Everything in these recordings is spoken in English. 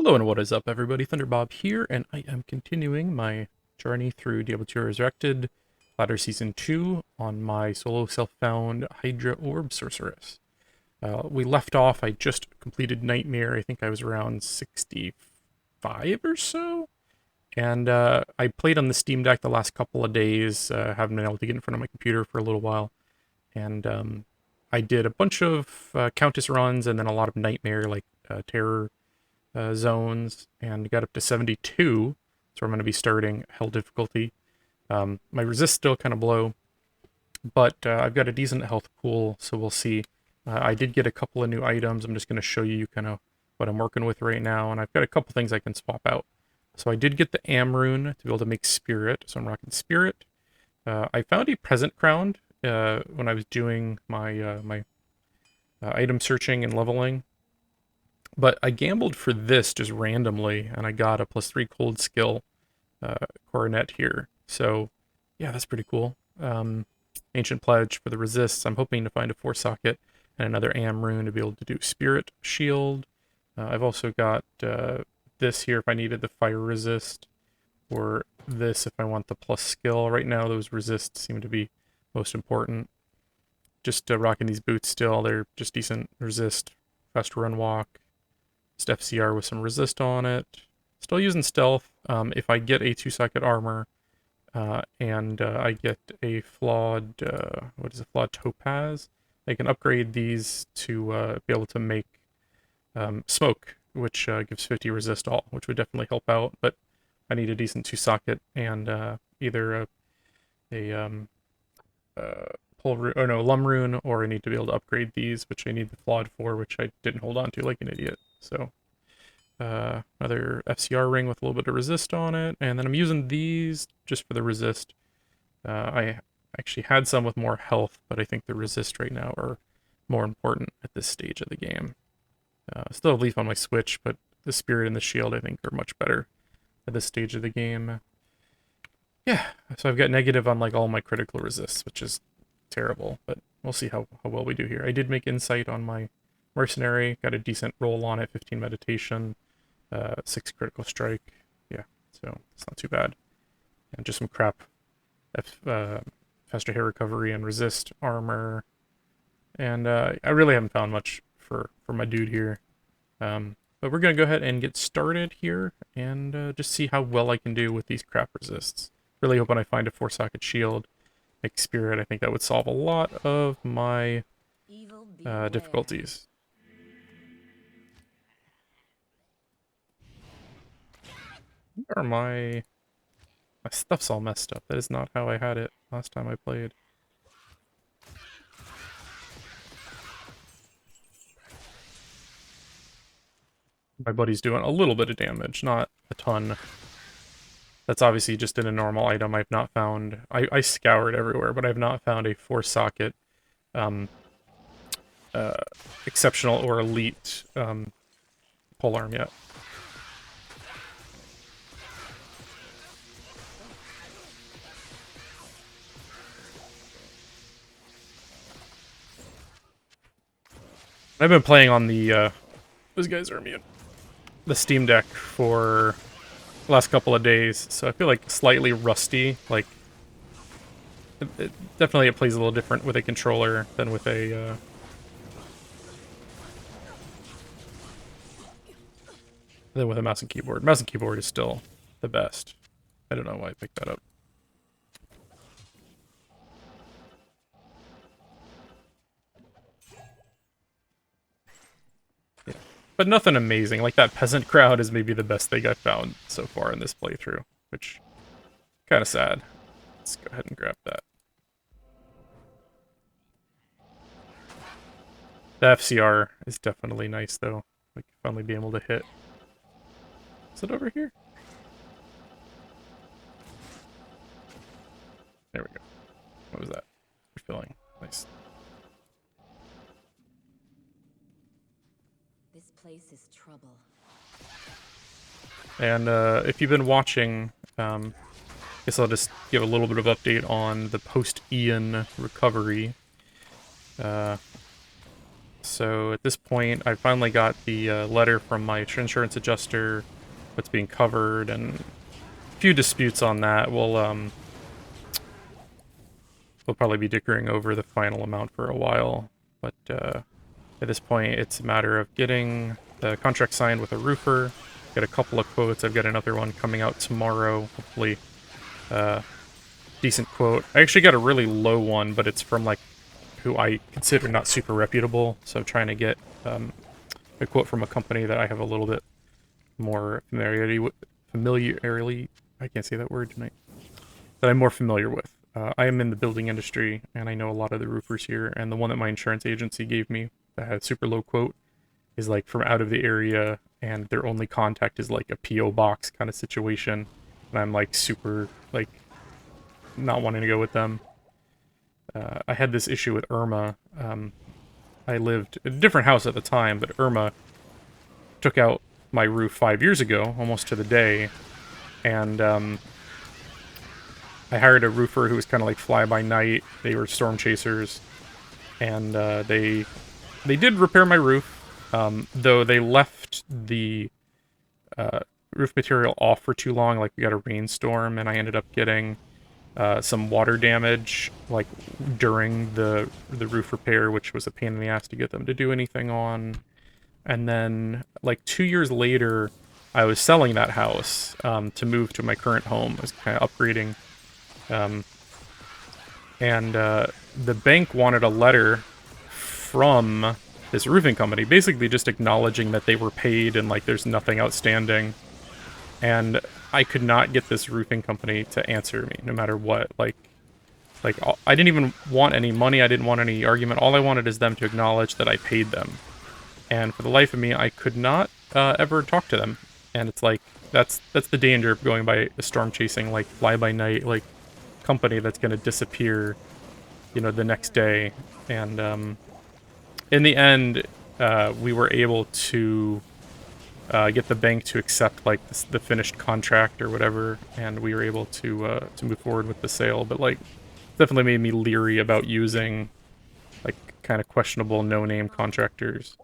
Hello and what is up, everybody? Thunderbob here, and I am continuing my journey through Diablo 2 Resurrected, Ladder Season 2, on my solo self-found Hydra Orb Sorceress. We left off, I just completed Nightmare, I think I was around 65 or so, and I played on the Steam Deck the last couple of days, haven't been able to get in front of my computer for a little while, and I did a bunch of Countess runs and then a lot of Nightmare, like Terror zones, and got up to 72, so I'm going to be starting Hell difficulty. My resist still kind of low, but I've got a decent health pool, so we'll see. I did get a couple of new items. I'm just going to show you kind of what I'm working with right now, and I've got a couple things I can swap out. So I did get the Am rune to be able to make Spirit, so I'm rocking Spirit. I found a Present Crown when I was doing my item searching and leveling. But I gambled for this just randomly, and I got a +3 cold skill coronet here. So, yeah, that's pretty cool. Ancient Pledge for the resists. I'm hoping to find a 4-socket and another Am rune to be able to do Spirit Shield. I've also got this here if I needed the Fire Resist, or this if I want the plus skill. Right now, those resists seem to be most important. Just rocking these boots still. They're just decent resist, fast run walk. FCR with some resist on it. Still using stealth. If I get a 2-socket armor and I get a flawed, flawed topaz, I can upgrade these to be able to make smoke, which gives 50 resist all, which would definitely help out. But I need a decent 2-socket and either lum rune, or I need to be able to upgrade these, which I need the flawed for, which I didn't hold on to like an idiot. So another FCR ring with a little bit of resist on it, and then I'm using these just for the resist. I actually had some with more health, but I think the resist right now are more important at this stage of the game. Still have Leaf on my Switch, but the Spirit and the Shield I think are much better at this stage of the game. Yeah, so I've got negative on like all my critical resists, which is terrible, but we'll see how well we do here. I did make Insight on my Mercenary, got a decent roll on it, 15 meditation, 6 critical strike. Yeah, so it's not too bad. And just some crap, faster hair recovery and resist armor. And I really haven't found much for my dude here. But we're going to go ahead and get started here and just see how well I can do with these crap resists. Really hoping I find a 4-socket shield. Make Spirit, I think that would solve a lot of my difficulties. Where are my stuff's all messed up. That is not how I had it last time I played. My buddy's doing a little bit of damage, not a ton. That's obviously just in a normal item. I've not found... I scoured everywhere, but I've not found a 4-socket exceptional or elite polearm yet. I've been playing on the those guys are immune. The Steam Deck for the last couple of days, so I feel like slightly rusty. Like definitely it plays a little different with a controller than with a mouse and keyboard. Mouse and keyboard is still the best. I don't know why I picked that up. Yeah. But nothing amazing. Like that peasant crowd is maybe the best thing I've found so far in this playthrough, which kind of sad. Let's go ahead and grab that. The FCR is definitely nice though. Like finally being able to hit. Is it over here? There we go. What was that? Refilling. Nice. This place is trouble. And if you've been watching, I guess I'll just give a little bit of update on the post-Ian recovery. So So at this point, I finally got the letter from my insurance adjuster, what's being covered, and a few disputes on that. We'll probably be dickering over the final amount for a while, but at this point, it's a matter of getting the contract signed with a roofer. Got a couple of quotes. I've got another one coming out tomorrow, hopefully. Decent quote. I actually got a really low one, but it's from like who I consider not super reputable. So I'm trying to get a quote from a company that I have a little bit more familiarity with. I can't say that word tonight. That I'm more familiar with. I am in the building industry, and I know a lot of the roofers here. And the one that my insurance agency gave me that had a super low quote is like from out of the area, and their only contact is like a PO box kind of situation. And I'm like super like not wanting to go with them. I had this issue with Irma. I lived in a different house at the time, but Irma took out my roof 5 years ago, almost to the day, and I hired a roofer who was kind of like fly-by-night. They were storm chasers, and they did repair my roof, though they left the roof material off for too long. Like, we got a rainstorm, and I ended up getting some water damage, like, during the roof repair, which was a pain in the ass to get them to do anything on. And then, like, 2 years later, I was selling that house to move to my current home. I was kind of upgrading. The bank wanted a letter from this roofing company, basically just acknowledging that they were paid and, like, there's nothing outstanding. And I could not get this roofing company to answer me, no matter what. Like, I didn't even want any money. I didn't want any argument. All I wanted is them to acknowledge that I paid them. And for the life of me, I could not ever talk to them. And it's like, that's the danger of going by a storm chasing, like, fly-by-night, like, company that's going to disappear, you know, the next day. And in the end, we were able to get the bank to accept, like, the finished contract or whatever, and we were able to move forward with the sale. But, like, definitely made me leery about using, like, kind of questionable no-name contractors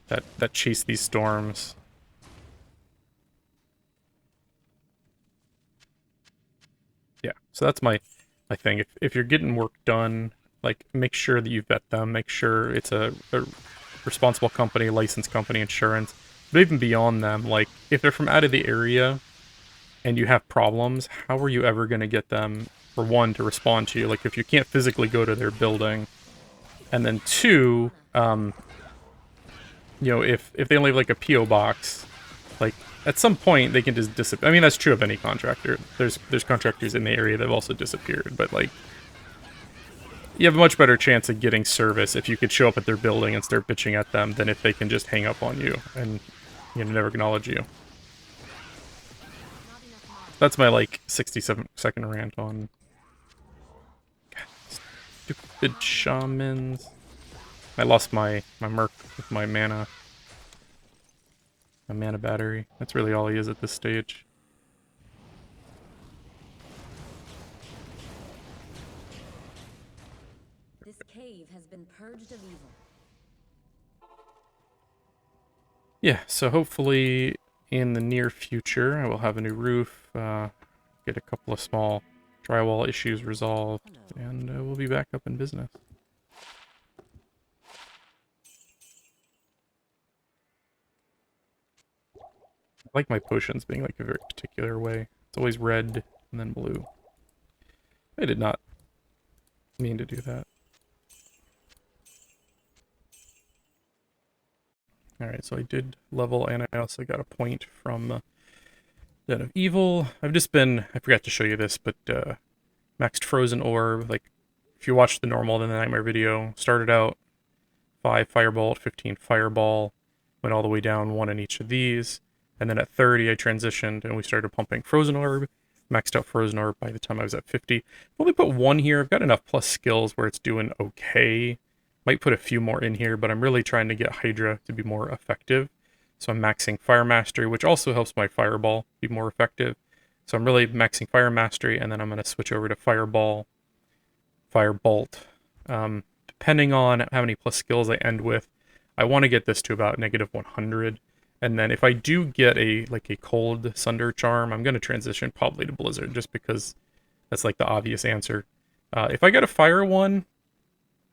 that chase these storms. Yeah, so that's my thing. If you're getting work done, like, make sure that you vet them. Make sure it's a responsible company, licensed company, insurance. But even beyond them, like, if they're from out of the area and you have problems, how are you ever going to get them, for one, to respond to you? Like, if you can't physically go to their building, and then two, you know, if they only have, like, a PO box, like, at some point they can just disappear. I mean, that's true of any contractor. There's contractors in the area that have also disappeared, but, like, you have a much better chance of getting service if you could show up at their building and start bitching at them than if they can just hang up on you and, you know, never acknowledge you. That's my, like, 67-second rant on stupid shamans. I lost my merc with my mana battery. That's really all he is at this stage. This cave has been purged of evil. Yeah, so hopefully in the near future I will have a new roof, get a couple of small drywall issues resolved, and we'll be back up in business. I like my potions being, like, a very particular way. It's always red and then blue. I did not mean to do that. Alright, so I did level, and I also got a point from Den of Evil. I've just been, I forgot to show you this, but maxed Frozen Orb. Like, if you watched the normal, then the Nightmare video, started out 5 Firebolt, 15 Fireball, went all the way down 1 in each of these, and then at 30 I transitioned and we started pumping Frozen Orb, maxed out Frozen Orb by the time I was at 50. I've only put 1 here. I've got enough plus skills where it's doing okay. Might put a few more in here, but I'm really trying to get Hydra to be more effective. So I'm maxing Fire Mastery, which also helps my Fireball be more effective. So I'm really maxing Fire Mastery, and then I'm going to switch over to Firebolt. Depending on how many plus skills I end with, I want to get this to about -100. And then if I do get a cold Sunder charm, I'm going to transition probably to Blizzard just because that's like the obvious answer. If I get a fire one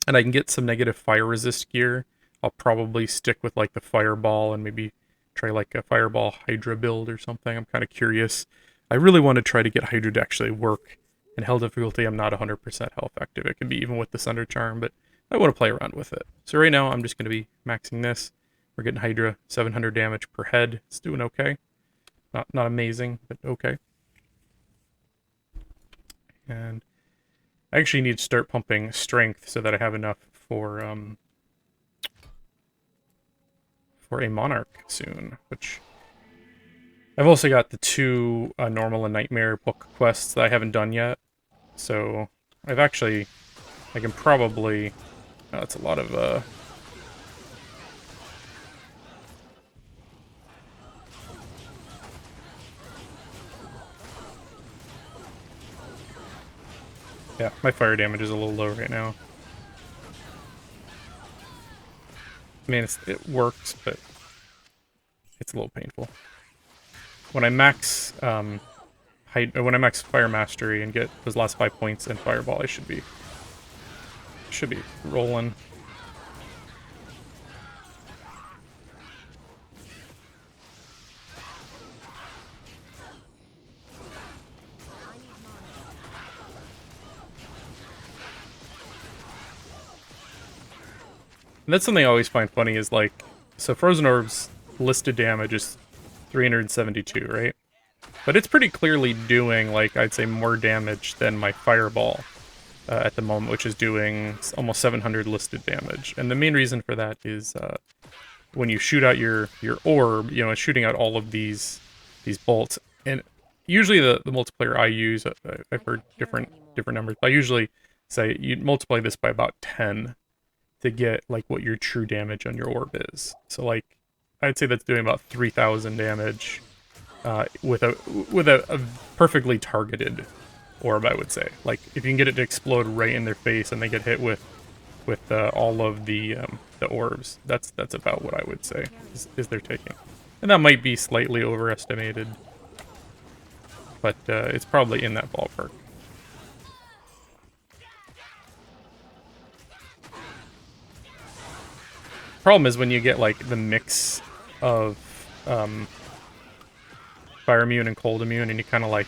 and I can get some negative fire resist gear, I'll probably stick with like the fireball and maybe try like a fireball Hydra build or something. I'm kind of curious. I really want to try to get Hydra to actually work. In hell difficulty, I'm not 100% health active. It can be even with the Sunder charm, but I want to play around with it. So right now, I'm just going to be maxing this. We're getting Hydra 700 damage per head. It's doing okay. Not amazing, but okay. And I actually need to start pumping strength so that I have enough for a monarch soon. Which I've also got the 2 normal and nightmare book quests that I haven't done yet. So I can probably. That's a lot of yeah, my fire damage is a little low right now. I mean, it works, but it's a little painful. When I max Fire Mastery and get those last 5 points in Fireball, I should be rolling. And that's something I always find funny is like, so Frozen Orb's listed damage is 372, right? But it's pretty clearly doing, like, I'd say more damage than my Fireball at the moment, which is doing almost 700 listed damage. And the main reason for that is when you shoot out your orb, you know, it's shooting out all of these bolts. And usually the multiplayer I use, I've heard different numbers, but I usually say you multiply this by about 10 to get like what your true damage on your orb is. So like I'd say that's doing about 3,000 damage with a perfectly targeted orb, I would say. Like if you can get it to explode right in their face and they get hit with all of the orbs, that's about what I would say is they're taking. And that might be slightly overestimated, but it's probably in that ballpark. Problem is when you get like the mix of fire immune and cold immune, and you kind of like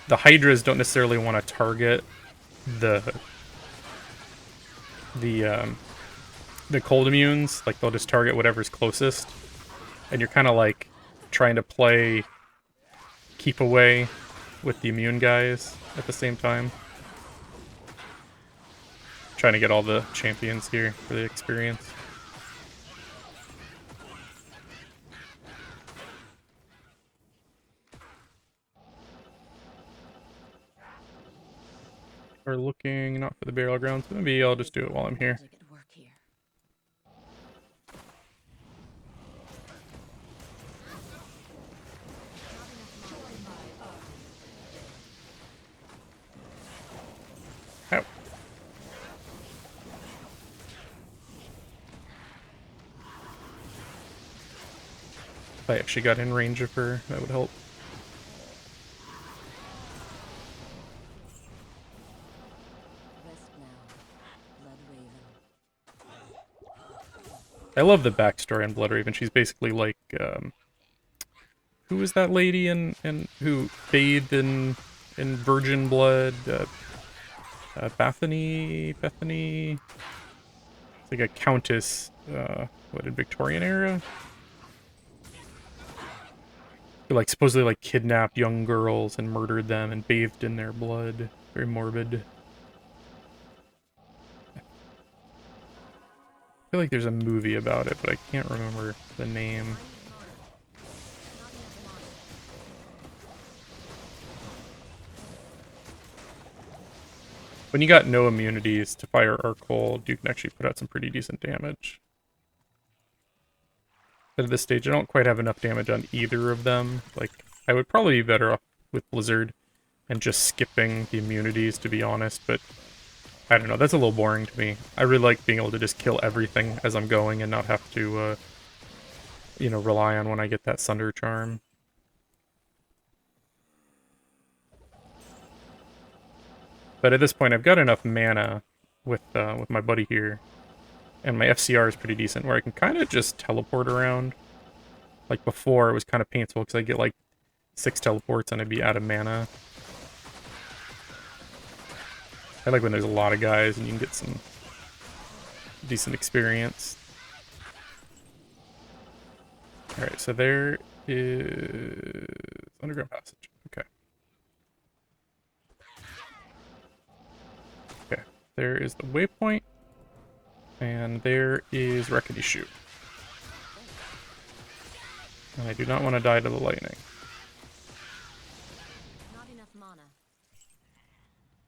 the Hydras don't necessarily want to target the cold immunes. Like they'll just target whatever's closest, and you're kind of like trying to play keep away with the immune guys at the same time. Trying to get all the champions here for the experience. We're looking not for the burial grounds, but maybe I'll just do it while I'm here. Ow. If I actually got in range of her, that would help. I love the backstory on Bloodraven. She's basically like, who was that lady in who bathed in virgin blood? Bethany? It's like a countess, what, in Victorian era? Who, like, supposedly, like, kidnapped young girls and murdered them and bathed in their blood. Very morbid. I feel like there's a movie about it, but I can't remember the name. When you got no immunities to fire or cold, you can actually put out some pretty decent damage. But at this stage, I don't quite have enough damage on either of them. Like, I would probably be better off with Blizzard and just skipping the immunities, to be honest, but I don't know, that's a little boring to me. I really like being able to just kill everything as I'm going and not have to, you know, rely on when I get that Sunder Charm. But at this point, I've got enough mana with my buddy here, and my FCR is pretty decent, where I can kind of just teleport around. Like before, it was kind of painful because I get like 6 teleports and I'd be out of mana. I like when there's a lot of guys and you can get some decent experience. Alright, so there is underground passage. Okay. Okay. There is the waypoint. And there is Wreckety Chute. And I do not want to die to the lightning. Not enough mana.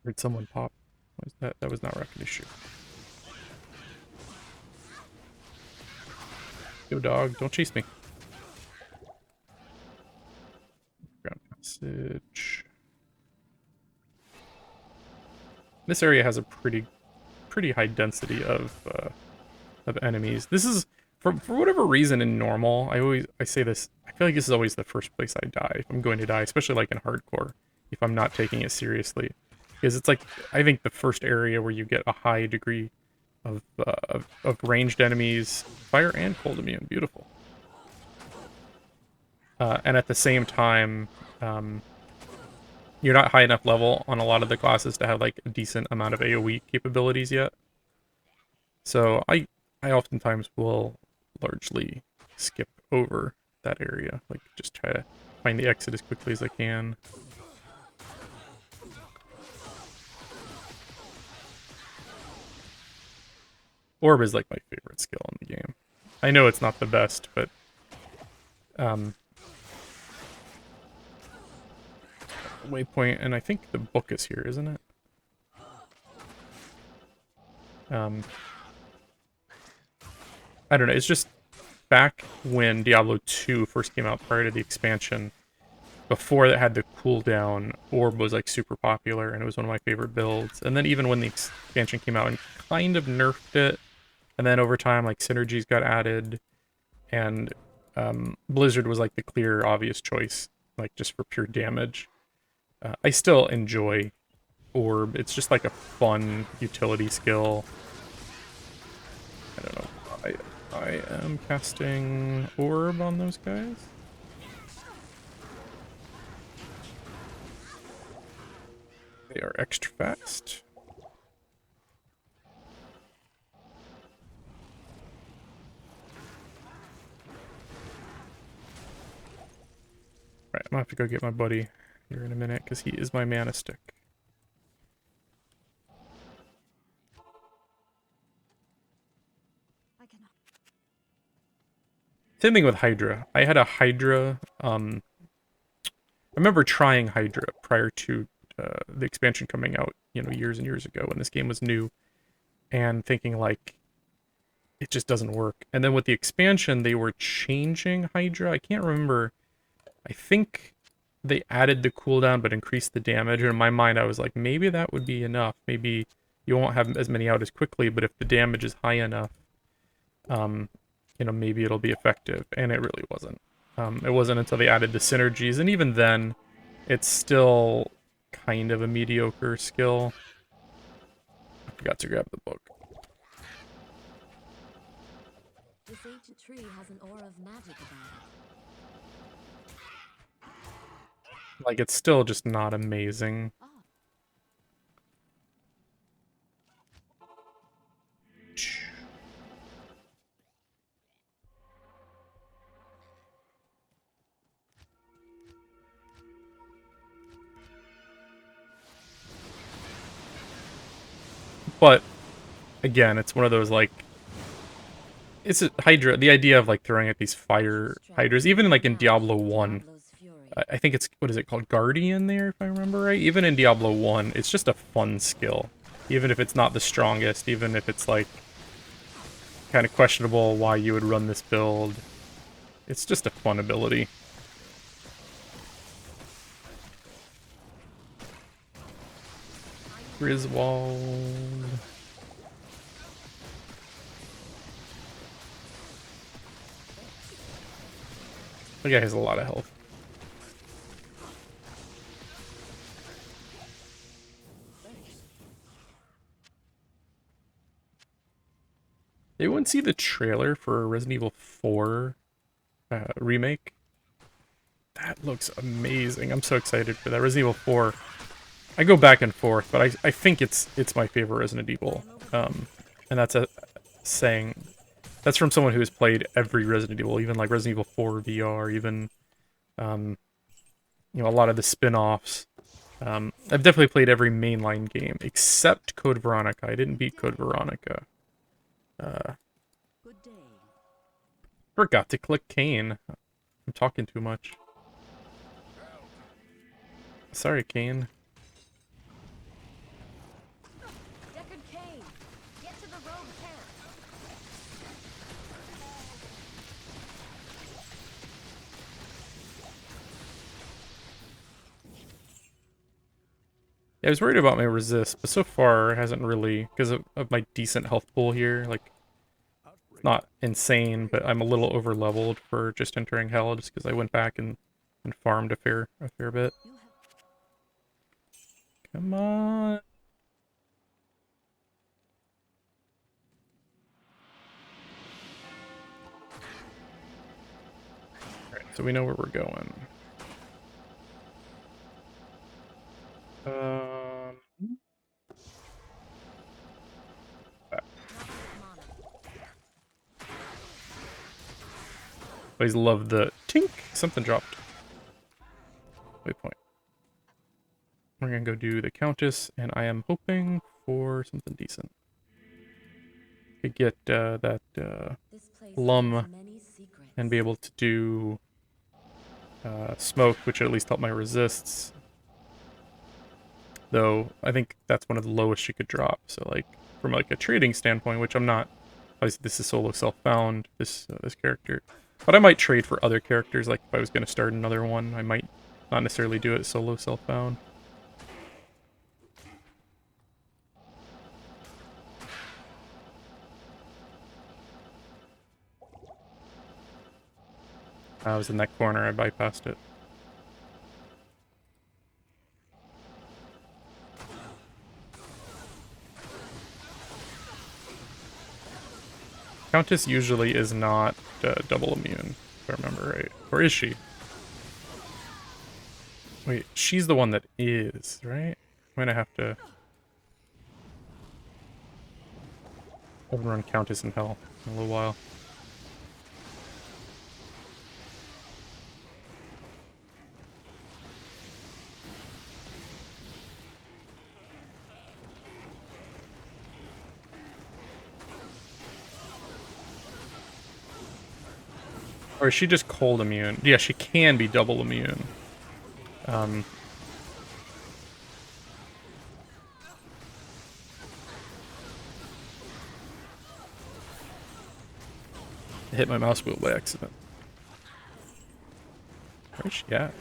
Heard someone pop. What was that? That was not Wreckety Chute. Yo, dog, don't chase me. Ground passage. This area has a pretty high density of enemies. This is for whatever reason in normal. I say this. I feel like this is always the first place I die if I'm going to die, especially like in hardcore, if I'm not taking it seriously, because it's like I think the first area where you get a high degree of ranged enemies, fire and cold immune, beautiful. And at the same time, you're not high enough level on a lot of the classes to have like a decent amount of AoE capabilities yet. So I oftentimes will largely skip over that area, like just try to find the exit as quickly as I can. Orb is like my favorite skill in the game. I know it's not the best, but waypoint, and I think the book is here, isn't it? I don't know, it's just back when Diablo 2 first came out prior to the expansion, before it had the cooldown, Orb was like super popular and it was one of my favorite builds. And then even when the expansion came out and kind of nerfed it, and then over time like synergies got added, and Blizzard was like the clear, obvious choice, like just for pure damage. I still enjoy Orb. It's just like a fun utility skill. I don't know. I am casting Orb on those guys. They are extra fast. Alright, I'm gonna have to go get my buddy here in a minute, because he is my mana stick. Same thing with Hydra. I had a Hydra, I remember trying Hydra prior to the expansion coming out, you know, years and years ago when this game was new, and thinking like, it just doesn't work. And then with the expansion, they were changing Hydra. I can't remember. I think they added the cooldown but increased the damage. And in my mind, I was like, maybe that would be enough. Maybe you won't have as many out as quickly, but if the damage is high enough, you know, maybe it'll be effective. And it really wasn't. It wasn't until they added the synergies, and even then, it's still kind of a mediocre skill. I forgot to grab the book. This ancient tree has an aura of magic about it. Like, it's still just not amazing. Oh. But again, it's one of those like, it's a Hydra. The idea of like throwing at these fire Hydras, even like in Diablo 1, I think it's, what is it called, Guardian there, if I remember right. Even in Diablo 1, it's just a fun skill, even if it's not the strongest, even if it's like kind of questionable why you would run this build. It's just a fun ability. Griswold. The guy has a lot of health. They wouldn't see the trailer for Resident Evil 4 remake. That looks amazing. I'm so excited for that. Resident Evil 4. I go back and forth, but I think it's my favorite Resident Evil. And that's saying that's from someone who has played every Resident Evil, even like Resident Evil 4 VR, even you know, a lot of the spin-offs. I've definitely played every mainline game except Code Veronica. I didn't beat Code Veronica. Forgot to click Kane. I'm talking too much. Sorry, Kane. Get to the rogue camp. Yeah, I was worried about my resist, but so far it hasn't really, because of my decent health pool here, like, not insane, but I'm a little over leveled for just entering hell, just because I went back and farmed a fair bit. Come on. Alright, so we know where we're going. Always love the tink. Something dropped. Waypoint. We're gonna go do the Countess, and I am hoping for something decent. Could get that Lum and be able to do smoke, which at least help my resists. Though I think that's one of the lowest she could drop. So like from like a trading standpoint, which I'm not. Obviously, this is solo self-found. This character, but I might trade for other characters. Like if I was gonna start another one, I might not necessarily do it solo self-found. I was in that corner. I bypassed it. Countess usually is not double immune, if I remember right. Or is she? Wait, she's the one that is, right? I'm gonna have to overrun Countess in hell in a little while. Or is she just cold immune? Yeah, she can be double immune. I hit my mouse wheel by accident. Where's she at?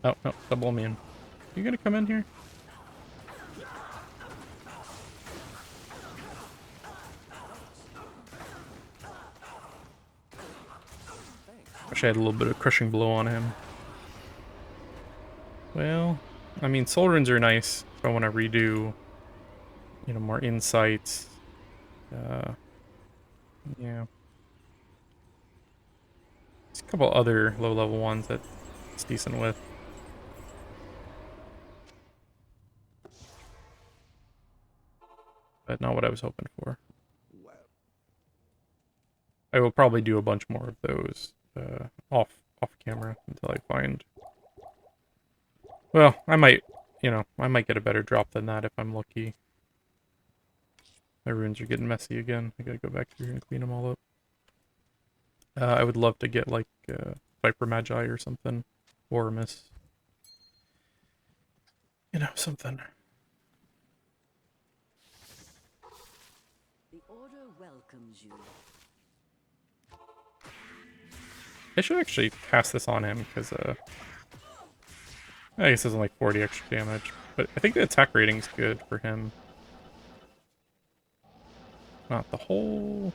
Oh, no, double immune. You gonna come in here? Wish I had a little bit of crushing blow on him. Well, I mean, soul runes are nice if I want to redo, you know, more insights. Yeah. There's a couple other low-level ones that it's decent with. But not what I was hoping for. I will probably do a bunch more of those off camera until I find. Well, I might, you know, I might get a better drop than that if I'm lucky. My runes are getting messy again. I gotta go back through here and clean them all up. I would love to get like Viper Magi or something, or a Miss. You know, something. The order welcomes you. I should actually pass this on him because I guess it's only 40 extra damage, but I think the attack rating's good for him. Not the whole...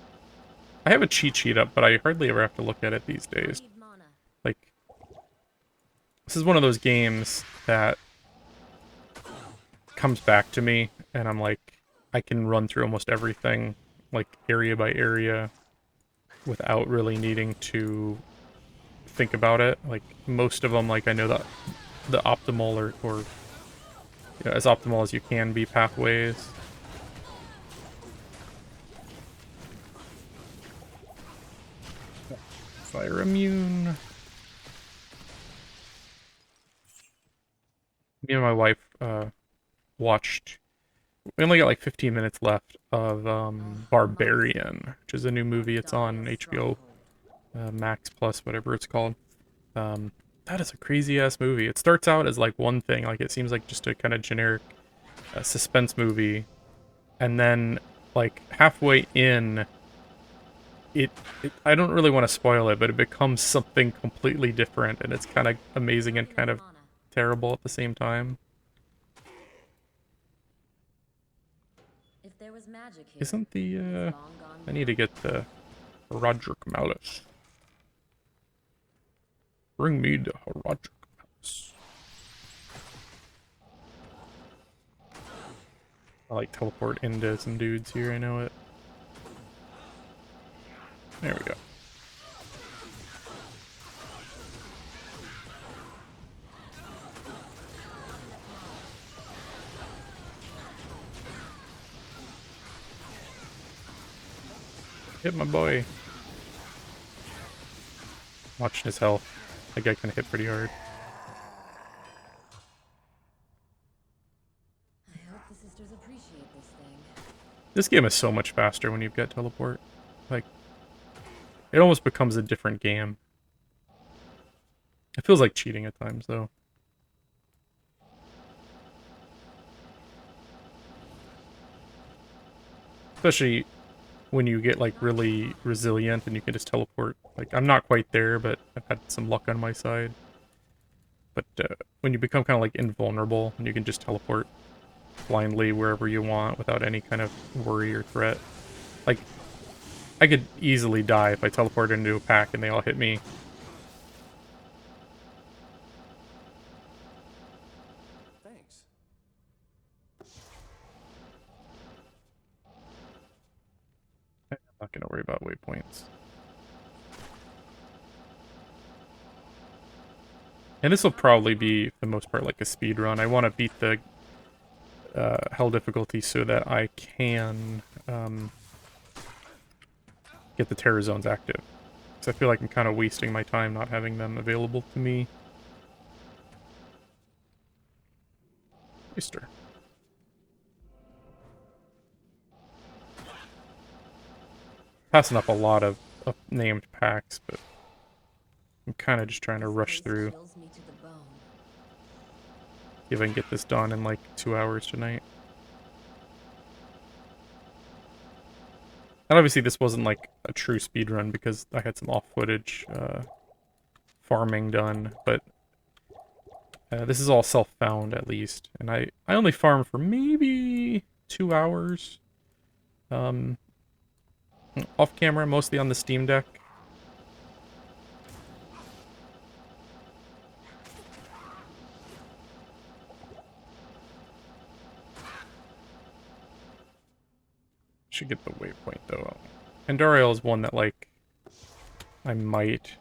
I have a cheat sheet up, but I hardly ever have to look at it these days. Need mana. Like, this is one of those games that comes back to me, and I'm like, I can run through almost everything, like, area by area, without really needing to think about it. Like, most of them, like, I know that the optimal or you know, as optimal as you can be pathways. Fire immune. Me and my wife watched. We only got like 15 minutes left of Barbarian, which is a new movie. It's on HBO Max Plus, whatever it's called. That is a crazy ass movie. It starts out as like one thing, like it seems like just a kind of generic suspense movie, and then like halfway in, it I don't really want to spoil it, but it becomes something completely different, and it's kind of amazing and kind of Mana. terrible at the same time. If there was magic here, Isn't the it's long gone I need to get the Roderick Malice. Bring me the Roderick Malice. I like teleport into some dudes here, I know it. There we go. Hit my boy. Watching his health. That guy can hit pretty hard. I hope the sisters appreciate this thing. This game is so much faster when you've got teleport. Like, it almost becomes a different game. It feels like cheating at times, though. Especially when you get, like, really resilient and you can just teleport. Like, I'm not quite there, but I've had some luck on my side. But when you become kind of, like, invulnerable and you can just teleport blindly wherever you want without any kind of worry or threat. Like, I could easily die if I teleported into a pack and they all hit me. Thanks. I'm not going to worry about waypoints. And this will probably be, for the most part, like a speed run. I want to beat the hell difficulty so that I can get the terror zones active. So I feel like I'm kind of wasting my time not having them available to me. Oyster. Passing up a lot of named packs, but I'm kind of just trying to rush through. Chills me to the bone. See if I can get this done in like 2 hours tonight. And obviously this wasn't like a true speed run because I had some off footage farming done, but this is all self-found at least. And I only farm for maybe 2 hours. Off camera, mostly on the Steam Deck. Should get the waypoint though. Andariel is one that like I might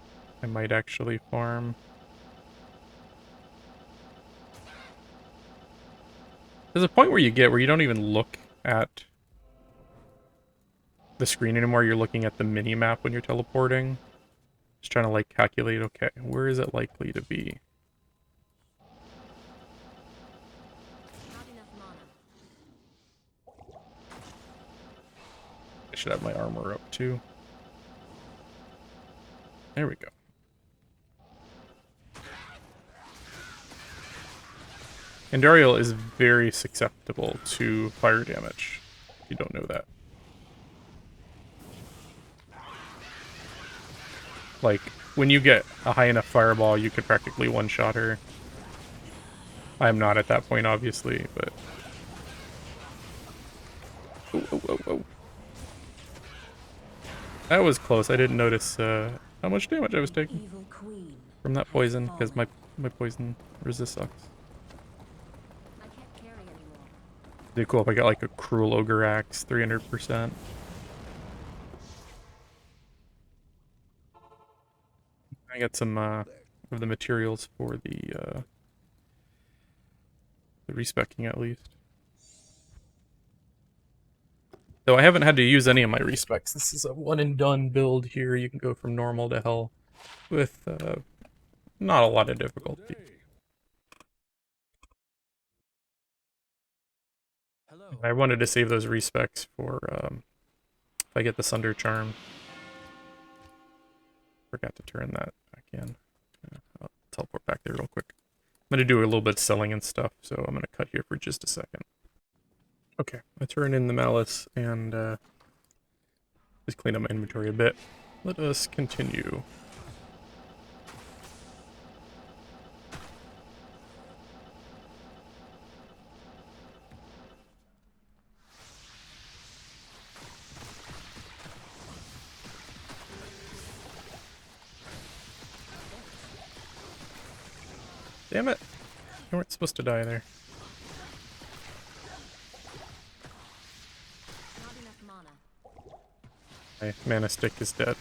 actually farm. There's a point where you get where you don't even look at the screen anymore. You're looking at the mini map when you're teleporting. Just trying to like calculate, okay, where is it likely to be? Not enough mana. I should have my armor up too. There we go. Andariel is very susceptible to fire damage, if you don't know that. Like, when you get a high enough fireball, you could practically one-shot her. I'm not at that point, obviously, but... Oh, oh, oh, oh. That was close. I didn't notice how much damage I was taking Evil queen from that has poison, because fallen. my poison resist sucks. I can't carry anymore. It'd be cool if I got like a Cruel Ogre Axe, 300%. I got some of the materials for the respecking at least. Though I haven't had to use any of my respecs. This is a one and done build here. You can go from normal to hell with not a lot of difficulty. Hello. I wanted to save those respecs for if I get the Sunder Charm. Forgot to turn that back in. I'll teleport back there real quick. I'm going to do a little bit of selling and stuff, so I'm going to cut here for just a second. Okay, I turn in the Malice and just clean up my inventory a bit. Let us continue. Damn it! You weren't supposed to die there. Not enough mana. My mana stick is dead.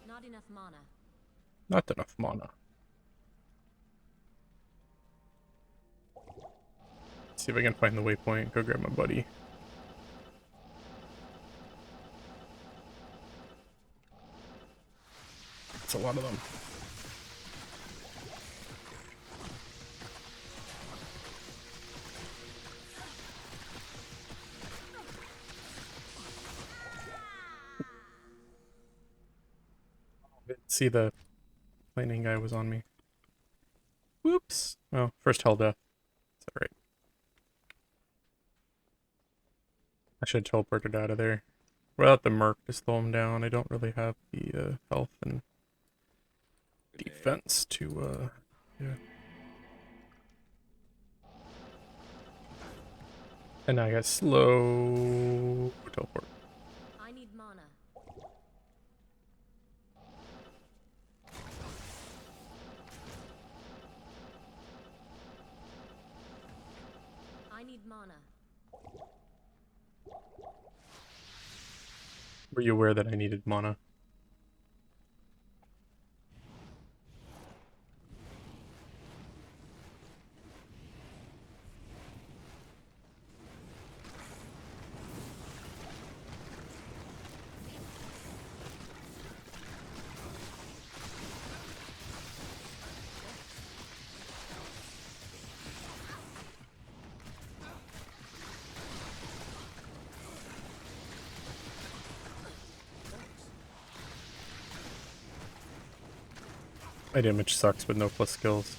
Not enough mana. Not enough mana. Let's see if I can find the waypoint. Go grab my buddy. That's a lot of them. See, the lightning guy was on me. Whoops. Oh, first hell death. It's alright. I should have teleported out of there. Without the Merc to slow him down, I don't really have the health and defense to, yeah. And I got slow teleport. I need mana. I need mana. Were you aware that I needed mana? My damage sucks with no plus skills.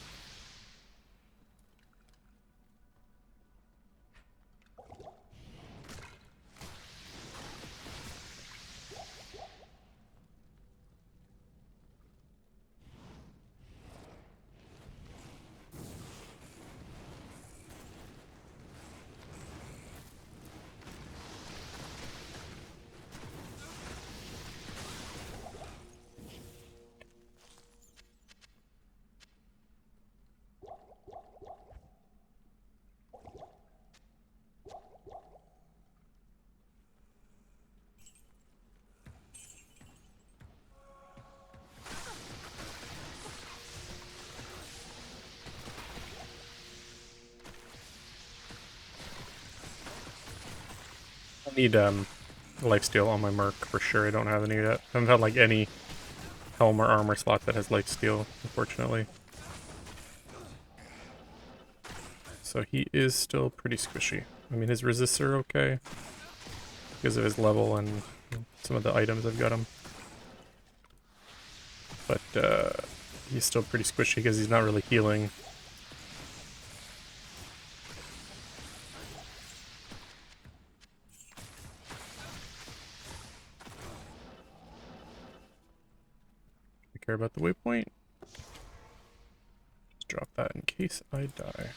I need lifesteal on my Merc for sure. I don't have any yet. I haven't had like any helm or armor slot that has lifesteal, unfortunately. So he is still pretty squishy. I mean, his resists are okay because of his level and some of the items I've got him. But he's still pretty squishy because he's not really healing. care about the waypoint. Just drop that in case I die.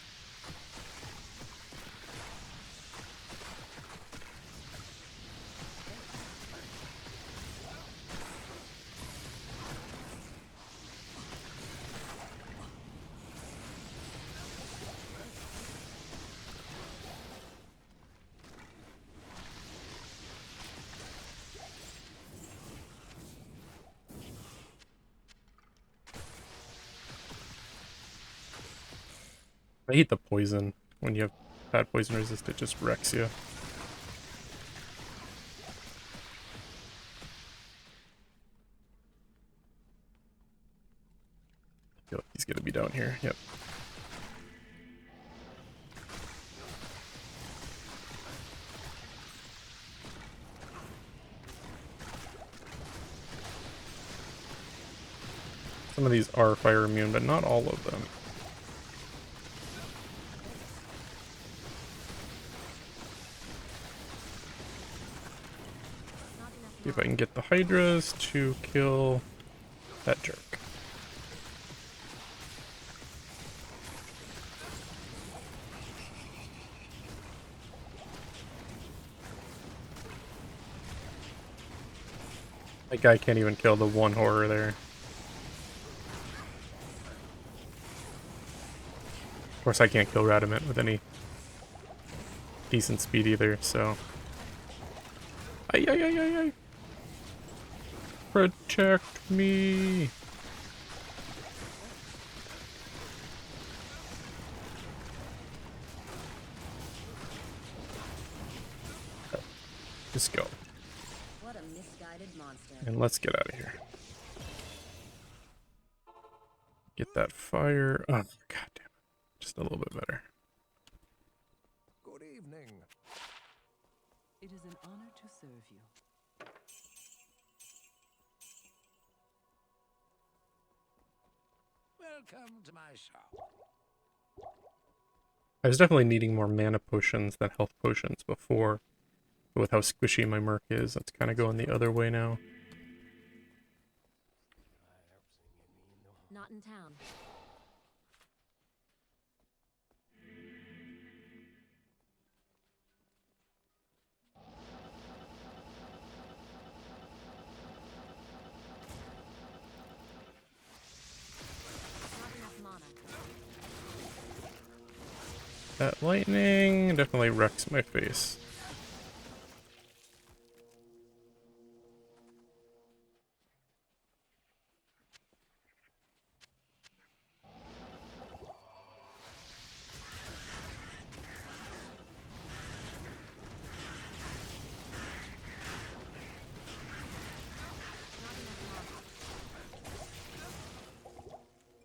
I hate the poison. When you have bad poison resist, it just wrecks you. I feel like he's gonna be down here. Yep. Some of these are fire immune, but not all of them. See if I can get the Hydras to kill that jerk. That guy can't even kill the one horror there. Of course I can't kill Radamant with any decent speed either, so... Ay, ay, ay, ay, ay. Protect me! Just go. What a misguided monster. And let's get out of here. Get that fire. Oh, god damn it. Just a little bit better. Good evening. It is an honor to serve you. Welcome to my shop. I was definitely needing more mana potions than health potions before. But with how squishy my Merc is, that's kind of going the other way now. Not in town. Not enough mana. That lightning definitely wrecks my face.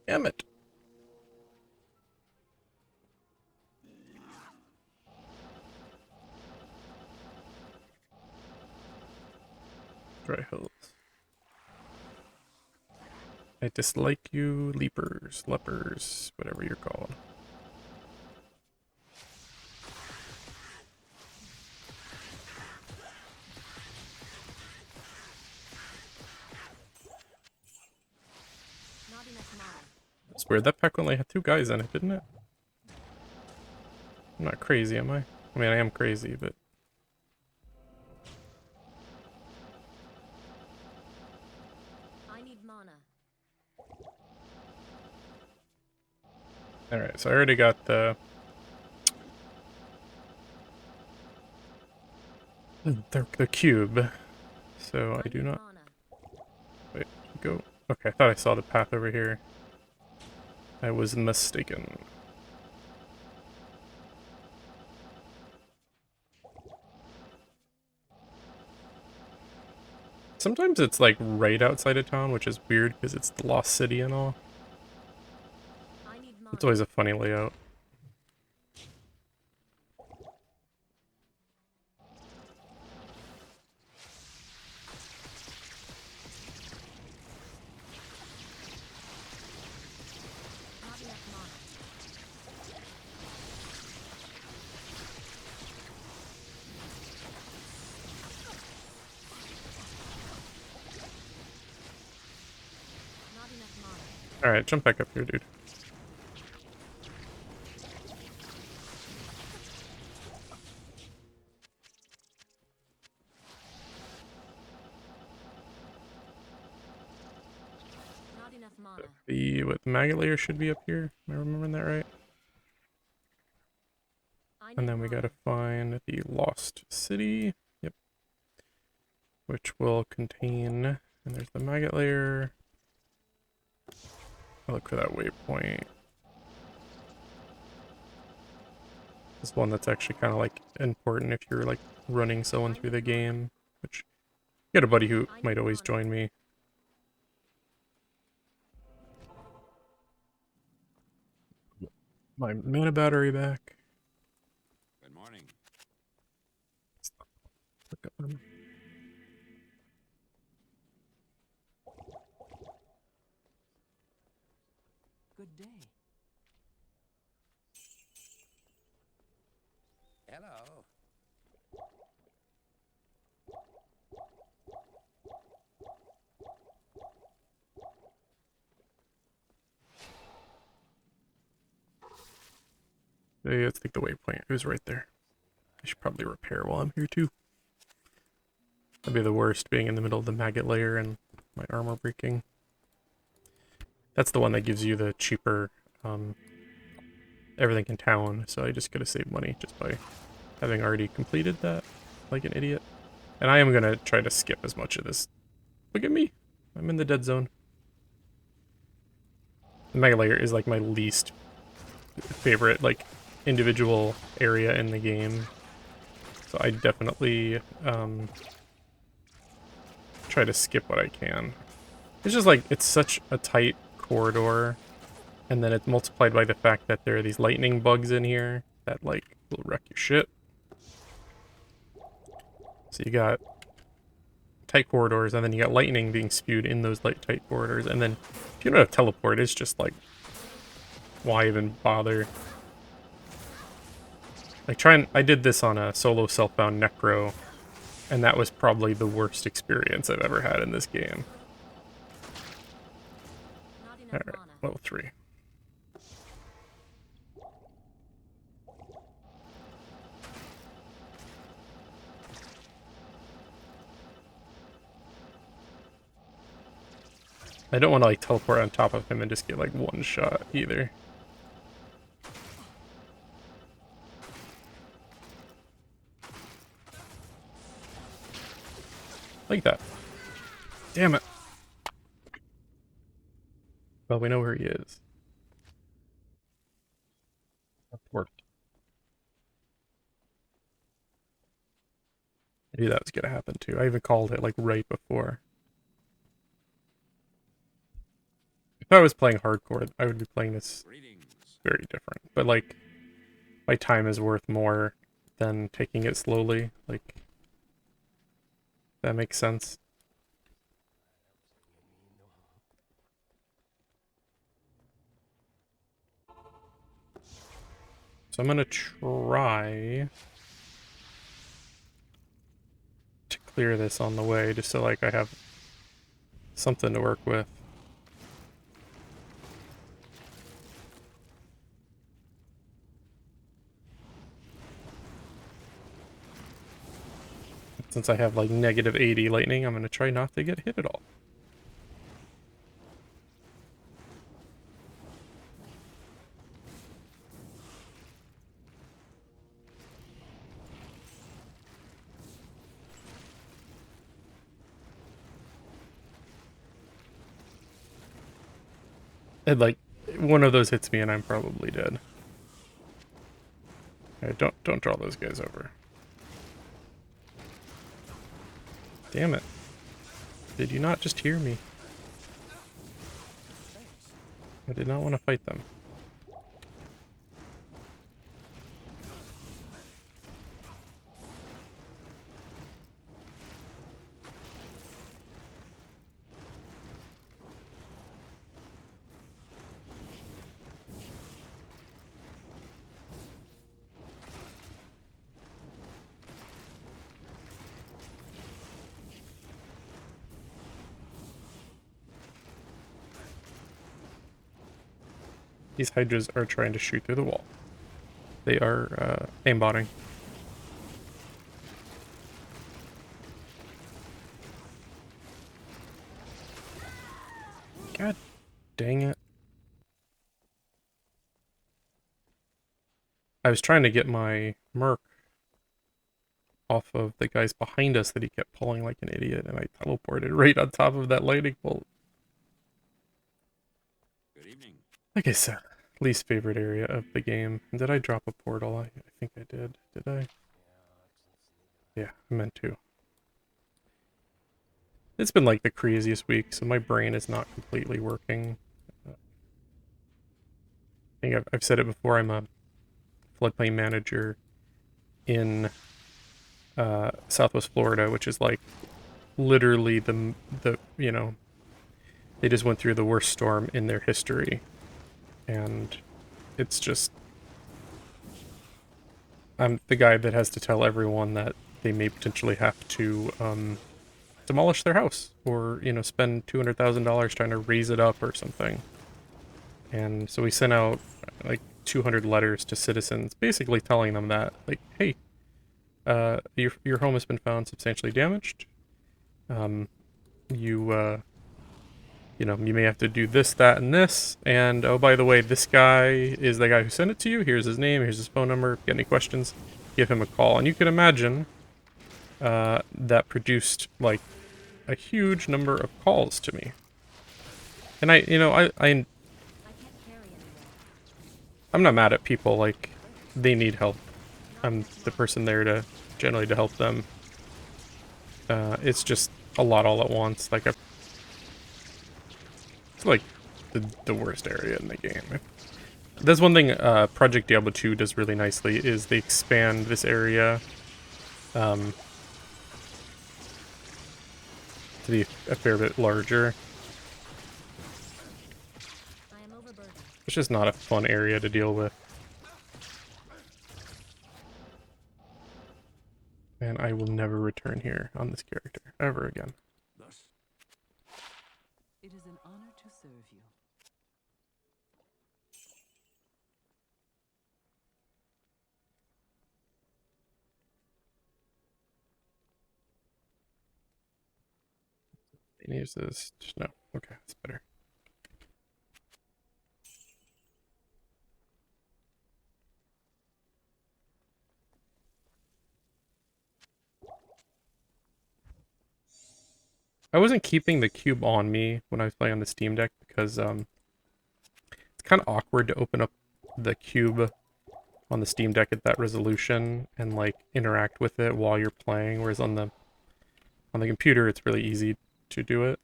Damn it. Dry hills. I dislike you, leapers, lepers, whatever you're called. Not enough mana. It's weird, that pack only had 2 guys in it, didn't it? I'm not crazy, am I? I mean, I am crazy, but... I need mana. Alright, so I already got the cube, so I do need not... mana. Wait, go... Okay, I thought I saw the path over here. I was mistaken. Sometimes it's like right outside of town, which is weird because it's the lost city and all. I need mana. It's always a funny layout. Not enough mana. Not Alright, jump back up here, dude. Not enough mana. The maggot layer should be up here. Am I remembering that right? I And need then we mana. gotta find the lost city. Yep. Which will contain, and there's the maggot layer. I'll look for that waypoint. This one that's actually kind of like important if you're like running someone through the game, which you got a buddy who might always join me. My mana battery back. Good morning. Look up them. Good day. Hello. Hey, let's take the waypoint. It was right there. I should probably repair while I'm here too. That'd be the worst, being in the middle of the maggot layer and my armor breaking. That's the one that gives you the cheaper everything in town, so I just gotta save money just by having already completed that like an idiot. And I am gonna try to skip as much of this. Look at me! I'm in the dead zone. The mega layer is like my least favorite like individual area in the game. So I definitely try to skip what I can. It's just like, it's such a tight corridor, and then it's multiplied by the fact that there are these lightning bugs in here that like will wreck your shit. So you got tight corridors, and then you got lightning being spewed in those tight corridors, and then if you don't have teleport, it's just like, why even bother? Like I did this on a solo self-bound necro, and that was probably the worst experience I've ever had in this game. Not enough Alright, mana. level 3. I don't want to like teleport on top of him and just get like one shot either. Like that. Damn it. Well, we know where he is. That worked. Maybe that was gonna happen too. I even called it like right before. If I was playing hardcore, I would be playing this Greetings. very different. But like, my time is worth more than taking it slowly. Like, that makes sense. So I'm gonna try to clear this on the way, just so like I have something to work with. Since I have like negative 80 lightning, I'm gonna try not to get hit at all. And like, one of those hits me and I'm probably dead. Alright, don't draw those guys over. Damn it. Did you not just hear me? I did not want to fight them. These Hydras are trying to shoot through the wall. They are aimbotting. God dang it. I was trying to get my Merc off of the guys behind us that he kept pulling like an idiot, and I teleported right on top of that lightning bolt. Good evening. Like I said, least favorite area of the game. Did I drop a portal? I think I did. Did I? Yeah, I meant to. It's been like the craziest week, so my brain is not completely working. I think I've said it before, I'm a floodplain manager in Southwest Florida, which is like literally the you know, they just went through the worst storm in their history, and it's just, I'm the guy that has to tell everyone that they may potentially have to demolish their house, or you know, spend $200,000 trying to raise it up or something. And so we sent out like 200 letters to citizens, basically telling them that, like, hey, your home has been found substantially damaged. You know, you may have to do this, that, and this. And oh, by the way, this guy is the guy who sent it to you. Here's his name. Here's his phone number. If you get any questions, give him a call. And you can imagine that produced like a huge number of calls to me. And I, you know, I'm not mad at people. Like, they need help. I'm the person there to generally to help them. It's just a lot all at once. Like, it's like the worst area in the game. There's one thing Project Diablo 2 does really nicely is they expand this area to be a fair bit larger. It's just not a fun area to deal with. And I will never return here on this character, ever again. Thus, It is an honor to serve you. And use this. No. Okay, that's better. I wasn't keeping the cube on me when I was playing on the Steam Deck because it's kind of awkward to open up the cube on the Steam Deck at that resolution and like interact with it while you're playing, whereas on the computer it's really easy to do it.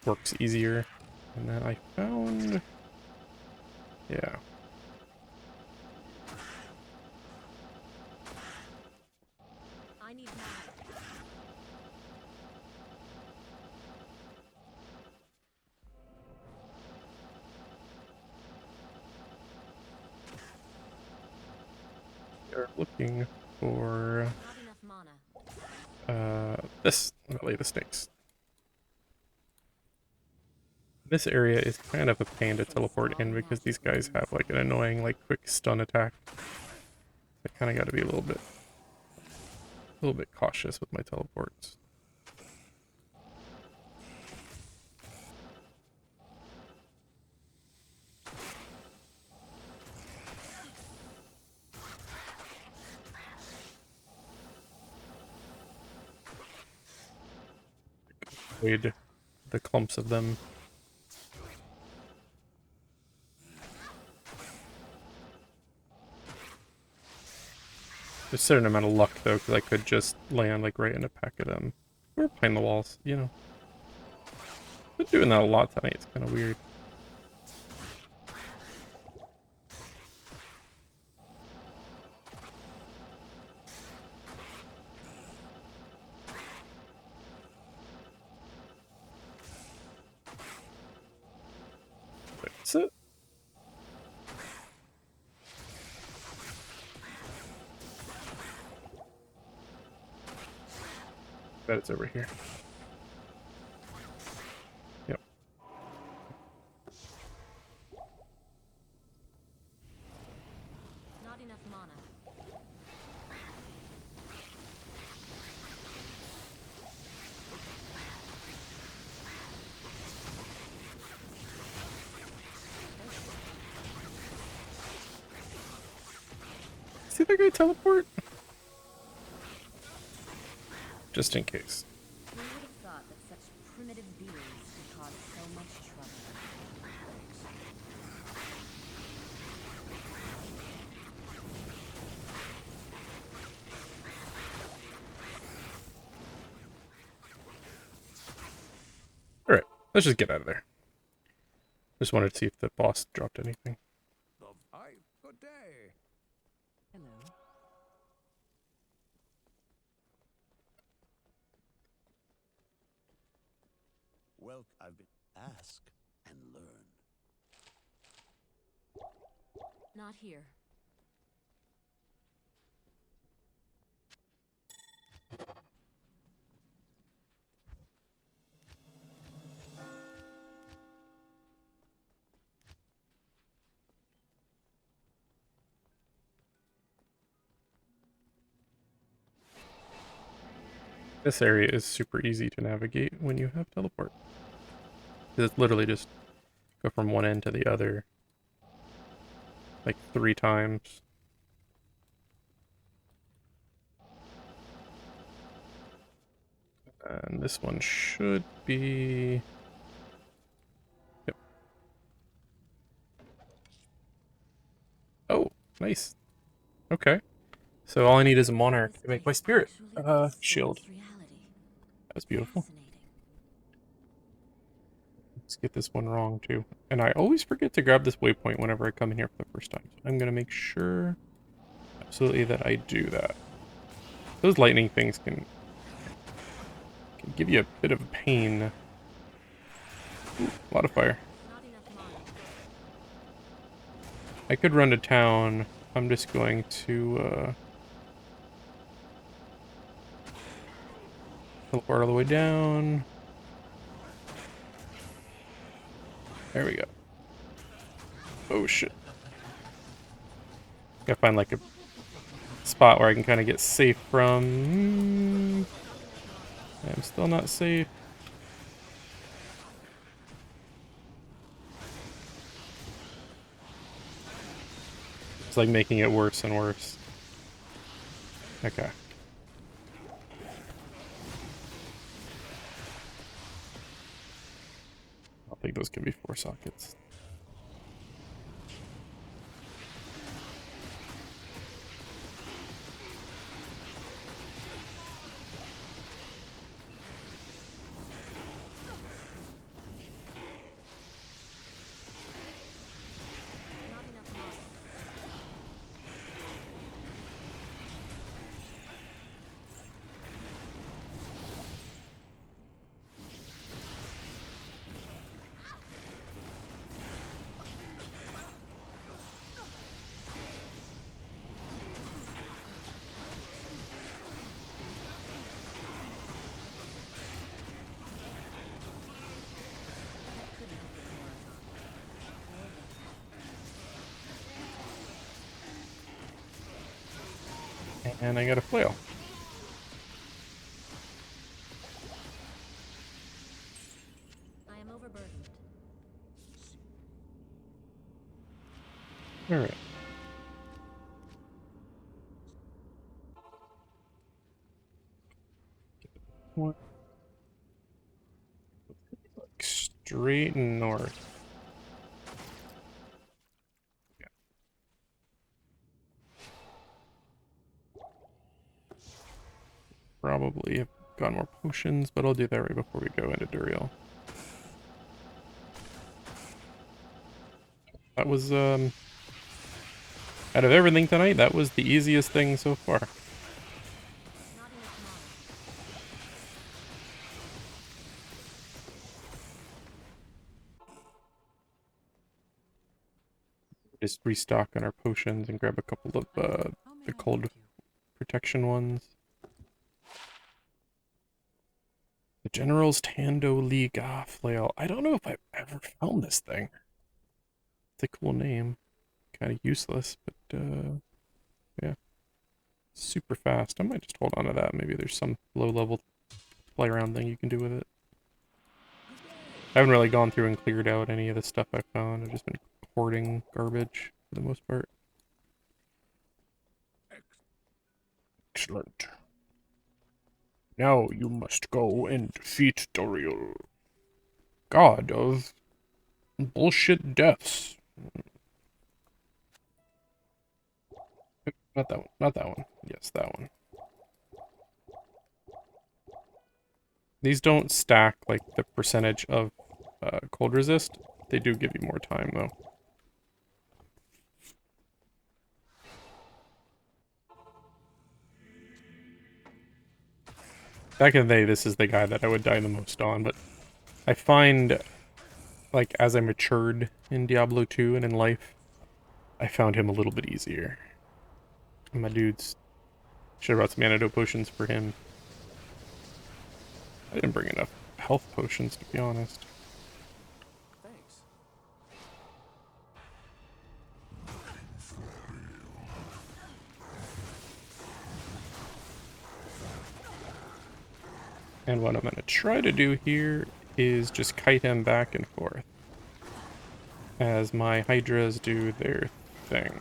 Works easier. And then I found, yeah. I need help. We are looking for Not enough mana. this. Really, the snakes. This area is kind of a pain to teleport in because these guys have like an annoying like quick stun attack. I kind of got to be a little bit cautious with my teleports. Avoid the clumps of them. There's a certain amount of luck though, because I could just land like right in a pack of them. Or behind the walls, you know. Been doing that a lot tonight, it's kind of weird. That's it. Bet it's over here. Yep. see that guy teleport? Just in case. Who would have thought that such primitive beings could cause so much trouble? Alright, let's just get out of there. Just wanted to see if the boss dropped anything. Hi, good day. Hello. Well, I've been ask and learn. Not here. This area is super easy to navigate when you have teleport. It's literally just go from one end to the other like 3 times. And this one should be... Yep. Oh, nice. Okay. So all I need is a monarch to make my spirit shield. That's beautiful. Fascinating. Let's get this one wrong too. And I always forget to grab this waypoint whenever I come in here for the first time. So I'm gonna make sure absolutely that I do that. Those lightning things can give you a bit of a pain. Ooh, a lot of fire. Not enough mana. I could run to town. I'm just going to teleport all the way down. There we go. Oh shit. Gotta find like a spot where I can kind of get safe from. I'm still not safe. It's like making it worse and worse. Okay. I think those can be 4 sockets. Not enough mana. And I got a flail. I am overburdened. Alright. What? Straight north. Yeah. Probably have got more potions, but I'll do that right before we go into Duriel. That was, out of everything tonight, that was the easiest thing so far. Not enough Just restock on our potions and grab a couple of, How may the I cold help you? protection ones. The General's Tando League flail. I don't know if I've ever found this thing. It's a cool name. Kind of useless, but yeah. Super fast. I might just hold on to that. Maybe there's some low-level play around thing you can do with it. I haven't really gone through and cleared out any of the stuff I found. I've just been hoarding garbage for the most part. Excellent. Now you must go and defeat Doriel, god of bullshit deaths. Not that one. Not that one. Yes, that one. These don't stack like the percentage of cold resist. They do give you more time though. Back in the day, this is the guy that I would die the most on, but I find, like, as I matured in Diablo 2 and in life, I found him a little bit easier. And my dudes, should've brought some antidote potions for him. I didn't bring enough health potions, to be honest. Thanks. And what I'm gonna try to do here is just kite him back and forth as my Hydras do their thing.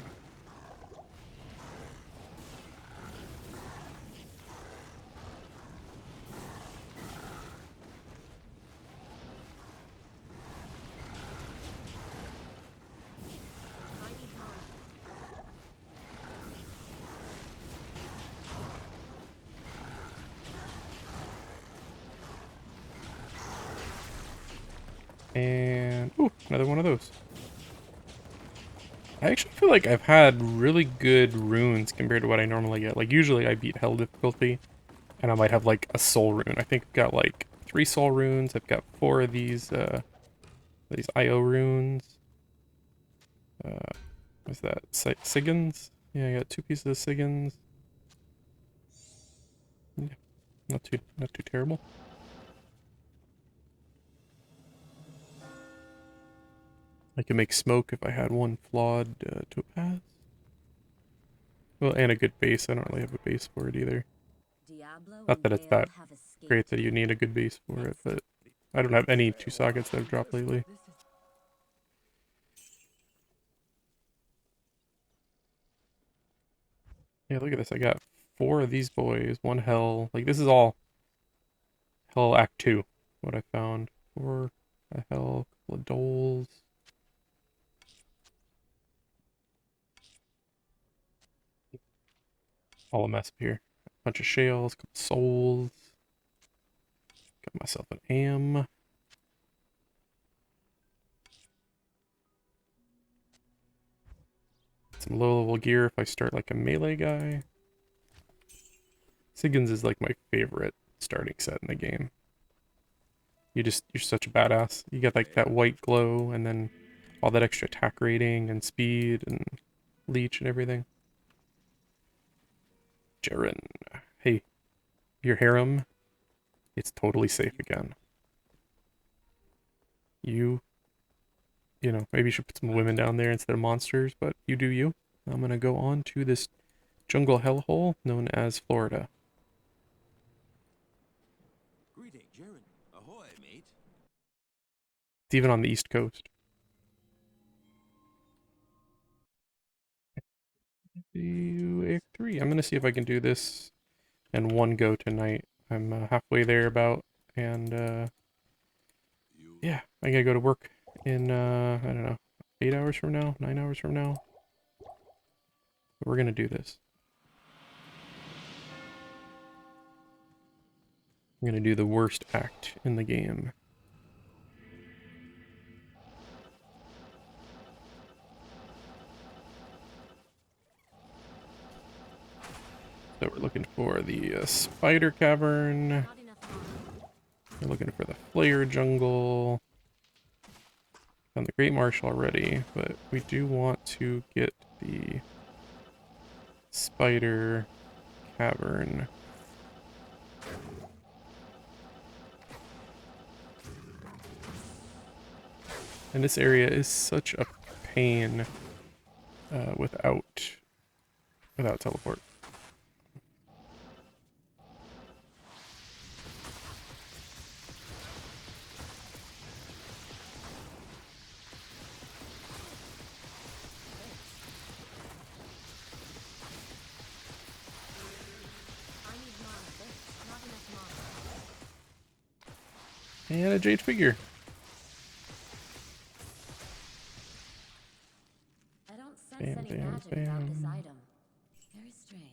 And, ooh, another one of those. I actually feel like I've had really good runes compared to what I normally get. Like, usually I beat hell difficulty, and I might have, like, a soul rune. I think I've got, like, 3 soul runes. I've got 4 of these IO runes. What's that? Siggins? Yeah, I got 2 pieces of Siggins. Yeah, not too terrible. I could make smoke if I had 1 flawed topaz. Well, and a good base. I don't really have a base for it either. Diablo Not and that it's Gale that have escaped. great that you need a good base for it, but I don't have any 2 sockets that have dropped lately. This is Yeah, look at this. I got 4 of these boys, 1 hell. Like, this is all hell act 2, what I found. 4 a hell, couple of doles. All a mess up here. Bunch of shales, couple souls. Got myself an am. Some low level gear if I start like a melee guy. Siggins is like my favorite starting set in the game. You're such a badass. You get like that white glow and then all that extra attack rating and speed and leech and everything. Jaren. Hey, your harem, it's totally safe again. You know, maybe you should put some women down there instead of monsters, but you do you. I'm gonna go on to this jungle hellhole known as Florida. Greeting, Jaren. Ahoy, mate. It's even on the East Coast. Act 3. I'm gonna see if I can do this in one go tonight. I'm halfway there about, and yeah, I gotta go to work in I don't know, 8 hours from now, 9 hours from now. But we're gonna do this. I'm gonna do the worst act in the game. So we're looking for the spider cavern. Not enough time. We're looking for the flare jungle. Found the Great Marsh already, but we do want to get the spider cavern. And this area is such a pain without teleport. And a jade figure. I don't sense Bam, any bam, magic about this bam. item. Very strange.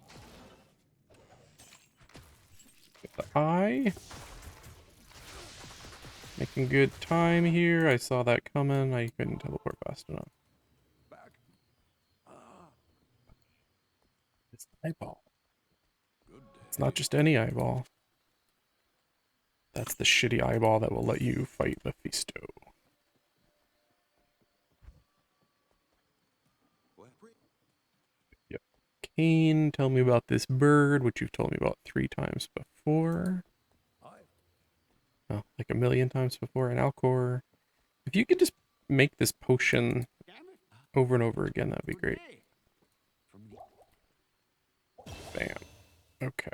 Get the eye. Making good time here. I saw that coming. I couldn't teleport fast enough. Back. Ah, It's the eyeball. good day. It's not just any eyeball. That's the shitty eyeball that will let you fight Mephisto. Yep. Kane, tell me about this bird, which you've told me about 3 times before. I Oh, like a million times before. And Alcor. If you could just make this potion Damn it. over and over again, that'd be Good great. day. From the Bam. Okay.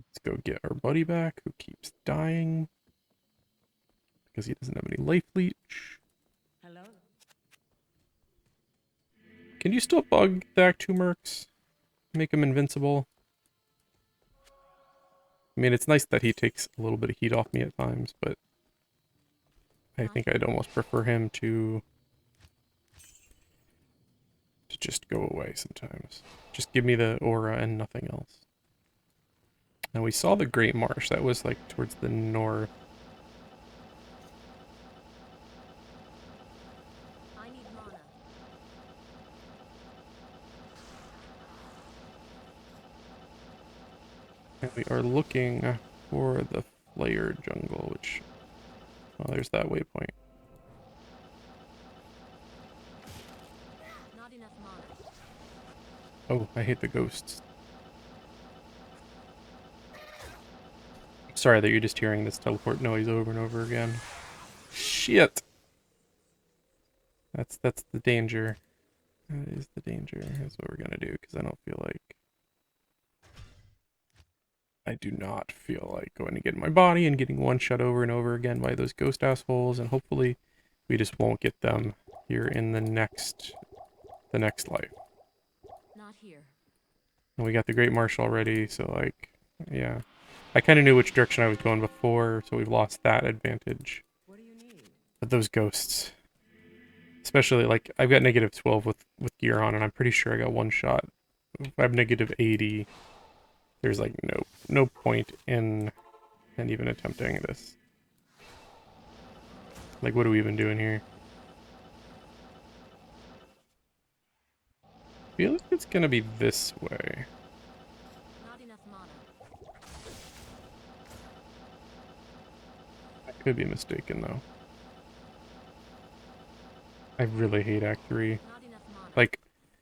Let's go get our buddy back, who keeps dying. Because he doesn't have any life leech. Hello? Can you still bug the Act 2 mercs? Make him invincible? I mean, it's nice that he takes a little bit of heat off me at times, but I think I'd almost prefer him to just go away sometimes. Just give me the aura and nothing else. Now we saw the Great Marsh. That was like towards the north. I need mana. And we are looking for the Flayer Jungle, which... Oh, there's that waypoint. Not enough mana. Oh, I hate the ghosts. Sorry that you're just hearing this teleport noise over and over again. Shit! That's the danger. That is the danger. That's what we're gonna do, because I don't feel like... I do not feel like going to get in my body and getting one shot over and over again by those ghost assholes, and hopefully we just won't get them here in the next life. Not here. And we got the Great Marsh already, so like, yeah. I kind of knew which direction I was going before, so we've lost that advantage. What do you need? But those ghosts, especially like, I've got negative 12 with gear on, and I'm pretty sure I got one shot. If I have negative 80, there's like no point in even attempting this. Like, what are we even doing here? I feel like it's gonna be this way. Not enough mana. I could be mistaken though. I really hate Act 3. Not enough mana. Like,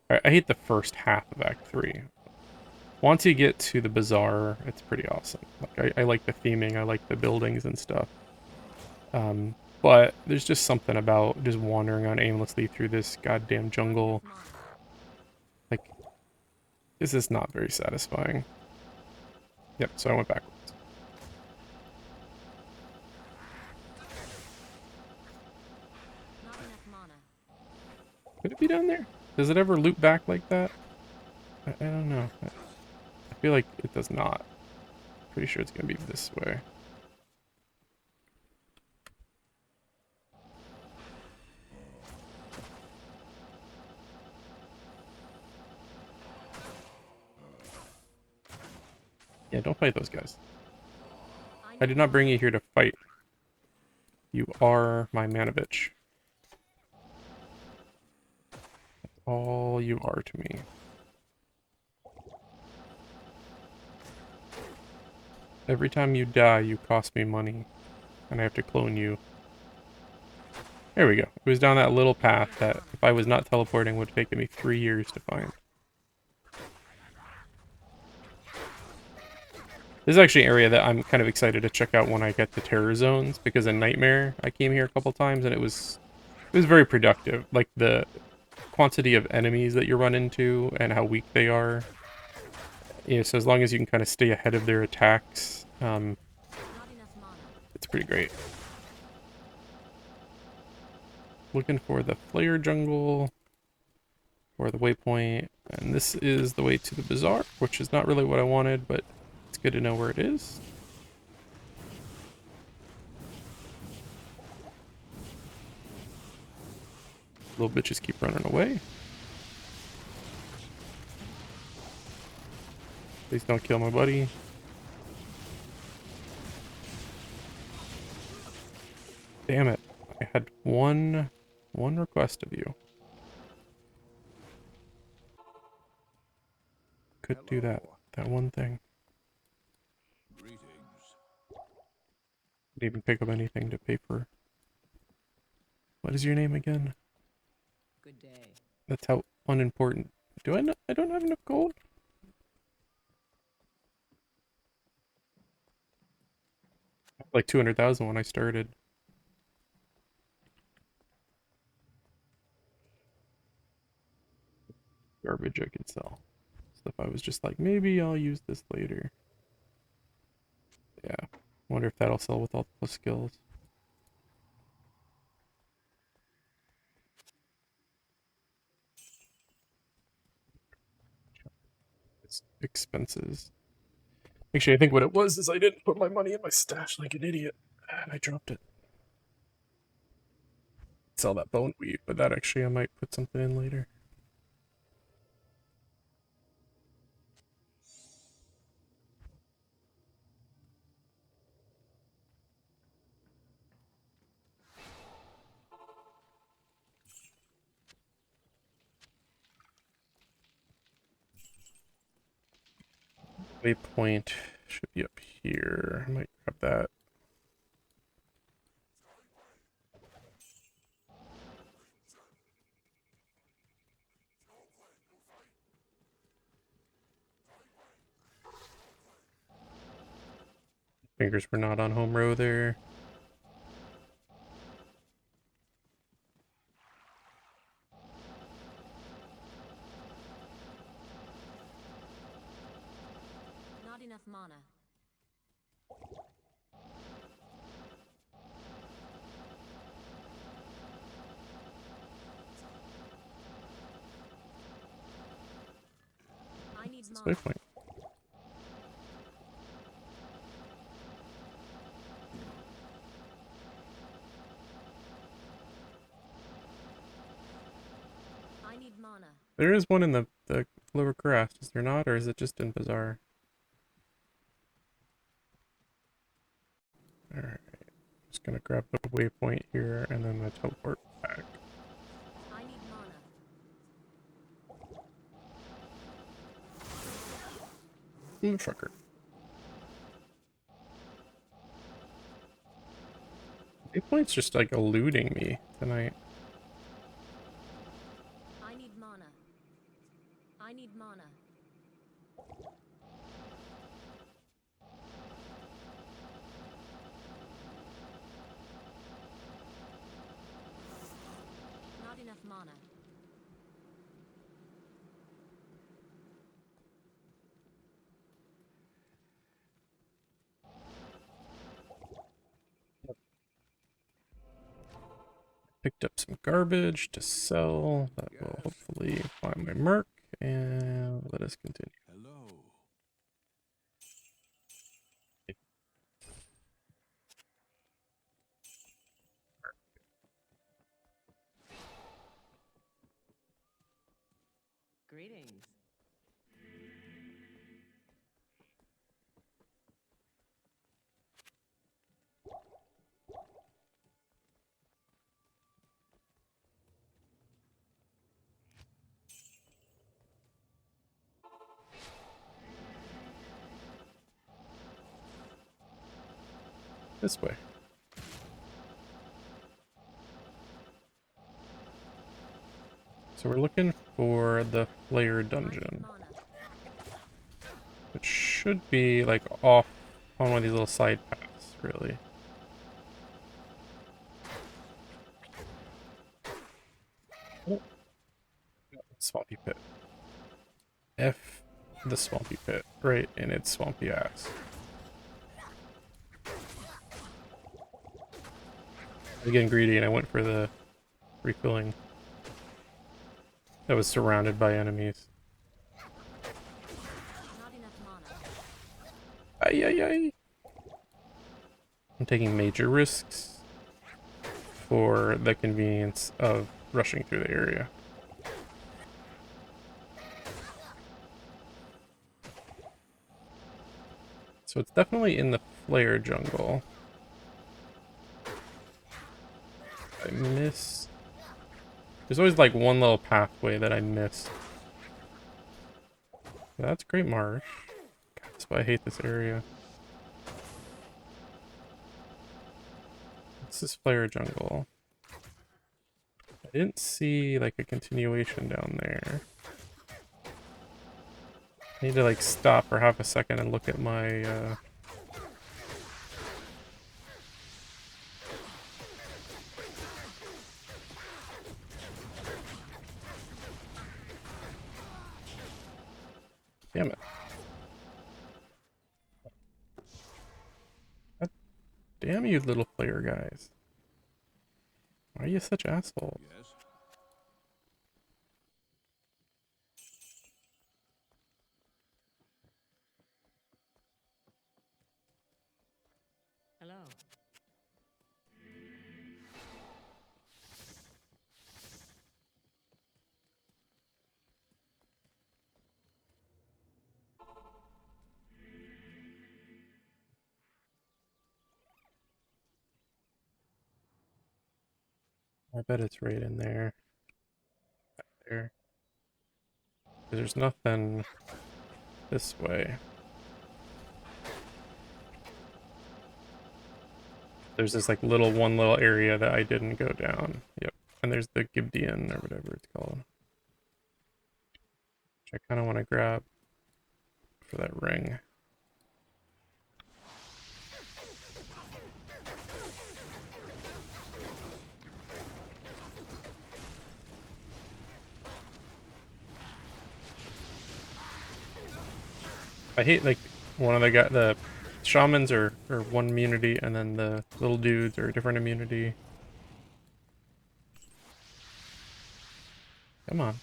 I hate the first half of Act 3. Once you get to the bazaar, it's pretty awesome. Like, I like the theming, I like the buildings and stuff. But there's just something about just wandering on aimlessly through this goddamn jungle. Mana. Like, this is not very satisfying. Yep, so I went backwards. Not enough mana. Could it be down there? Does it ever loop back like that? I don't know. I feel like it does not. Pretty sure it's gonna be this way. Yeah, don't fight those guys. I did not bring you here to fight. You are my Manovich. That's all you are to me. Every time you die, you cost me money. And I have to clone you. There we go. It was down that little path that, if I was not teleporting, would have taken me 3 years to find. This is actually an area that I'm kind of excited to check out when I get to Terror Zones, because in Nightmare, I came here a couple times and it was very productive. Like, the quantity of enemies that you run into and how weak they are. Yeah, so as long as you can kind of stay ahead of their attacks, Not enough mana. it's pretty great. Looking for the Flayer Jungle. for the waypoint, and this is the way to the bazaar, which is not really what I wanted, but it's good to know where it is. Little bitches keep running away. Please don't kill my buddy. Damn it. I had one request of you. Could do that one thing. Greetings. Didn't even pick up anything to pay for. What is your name again? Good day. That's how unimportant. Do I know? I don't have enough gold. I had like 200,000 when I started. Garbage I could sell. Stuff I was just like, maybe I'll use this later. Yeah. Wonder if that'll sell with all the plus skills. It's expenses. Actually, I think what it was is I didn't put my money in my stash like an idiot. And I dropped it. Sell that bone wheat, but that actually I might put something in later. Waypoint should be up here. I might grab that. Fingers were not on home row there. Not enough mana. I need It's mana. waypoint. I need mana. There is one in the lower crest, is there not? Or is it just in Bazaar? Alright. Just gonna grab the waypoint here and then the teleport back. I need mana. Fucker. Waypoint's just like eluding me tonight. I need mana. I need mana. Not enough mana. Picked up some garbage to sell. That will hopefully find my merc. And let us continue. Hello. Greetings. This way. So we're looking for the Flare I need dungeon, mana. which should be like off on one of these little side paths, really. Oh. Swampy pit. F the swampy pit, right in its swampy ass. I was getting greedy and I went for the refilling. that was surrounded by enemies. Not enough mana. Ay, ay, ay. I'm taking major risks for the convenience of rushing through the area. So it's definitely in the flare jungle. I miss... There's always like one little pathway that I miss. That's Great Marsh. God, that's why I hate this area. This is flare jungle. I didn't see like a continuation down there. I need to like stop for half a second and look at my damn it. God damn you little flare guys. Why are you such assholes? Yes. Hello. I bet it's right in there. Right there. There's nothing this way. There's this like one little area that I didn't go down. Yep. And there's the Gibdian or whatever it's called. Which I kind of want to grab for that ring. I hate like one of the shamans are one immunity and then the little dudes are a different immunity. Come on.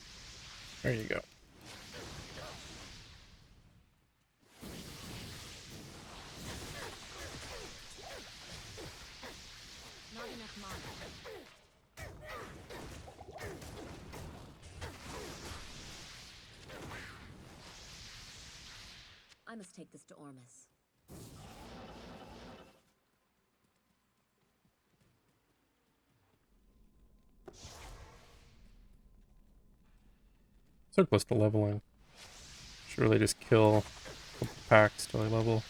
There you go. Not enough mana. I must take this to Ormus. So close to leveling. Should really just kill a couple packs till I level.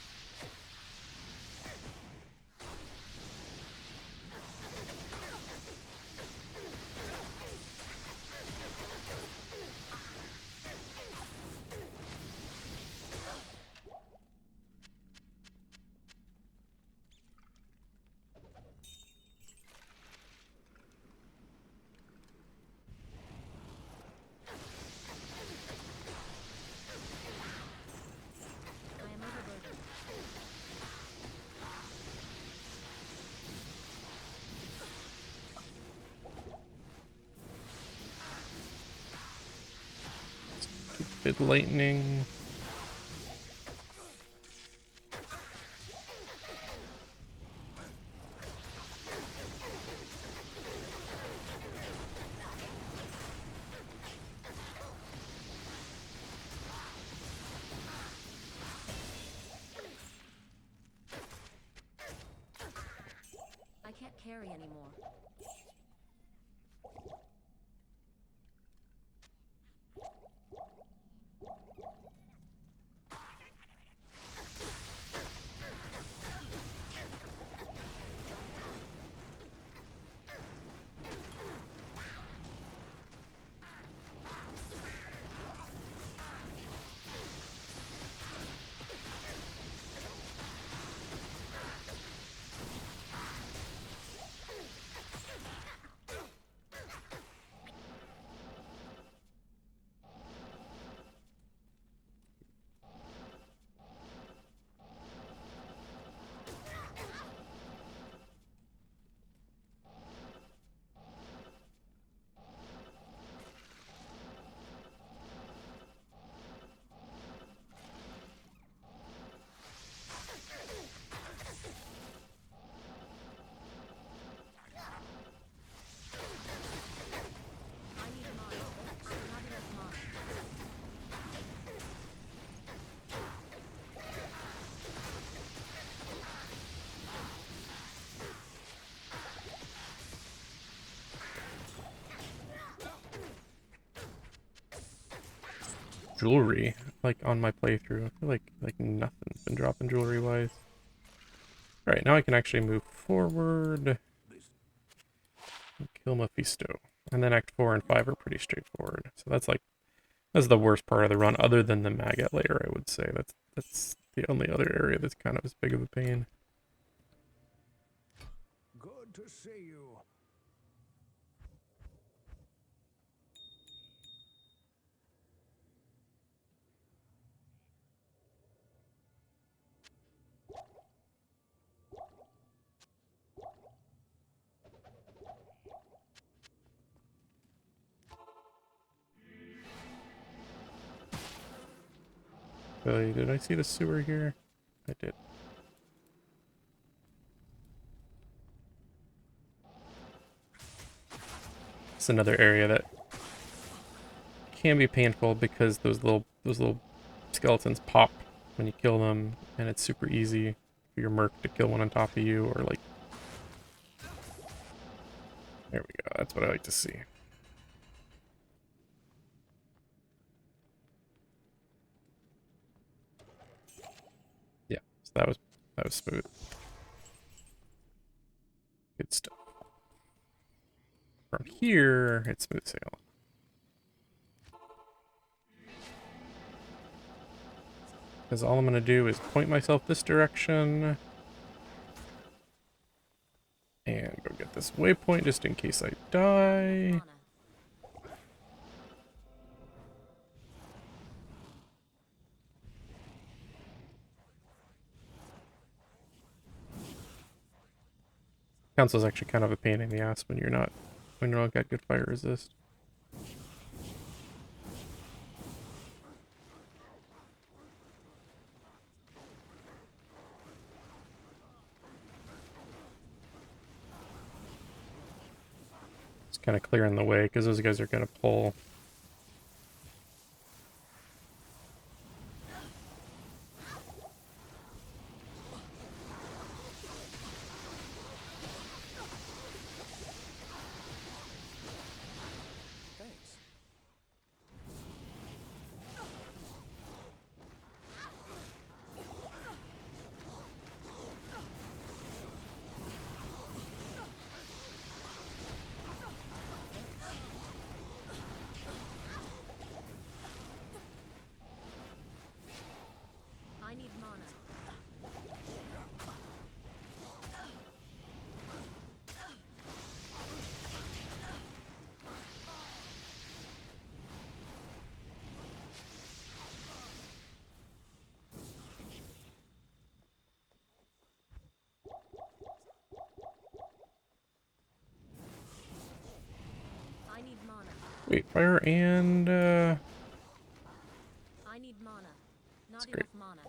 I am overburdened. Stupid lightning. I can't carry anymore. jewelry, like, on my playthrough. I feel like nothing's been dropping jewelry-wise. Alright, now I can actually move forward. Kill Mephisto. And then Act 4 and 5 are pretty straightforward. So that's the worst part of the run, other than the maggot layer, I would say. That's the only other area that's kind of as big of a pain. Good to see you. Really, did I see the sewer here? I did. It's another area that can be painful because those little skeletons pop when you kill them, and it's super easy for your merc to kill one on top of you, or like... There we go, that's what I like to see. Yeah, so that was smooth. Good stuff. From here, it's smooth sailing. Because all I'm going to do is point myself this direction. And go get this waypoint just in case I die. Mana. Council's actually kind of a pain in the ass when you don't got good fire resist. It's kind of clearing the way because those guys are going to pull. Thanks. I need mana. I need mana. Wait, fire and... I need mana. Not That's great. enough mana.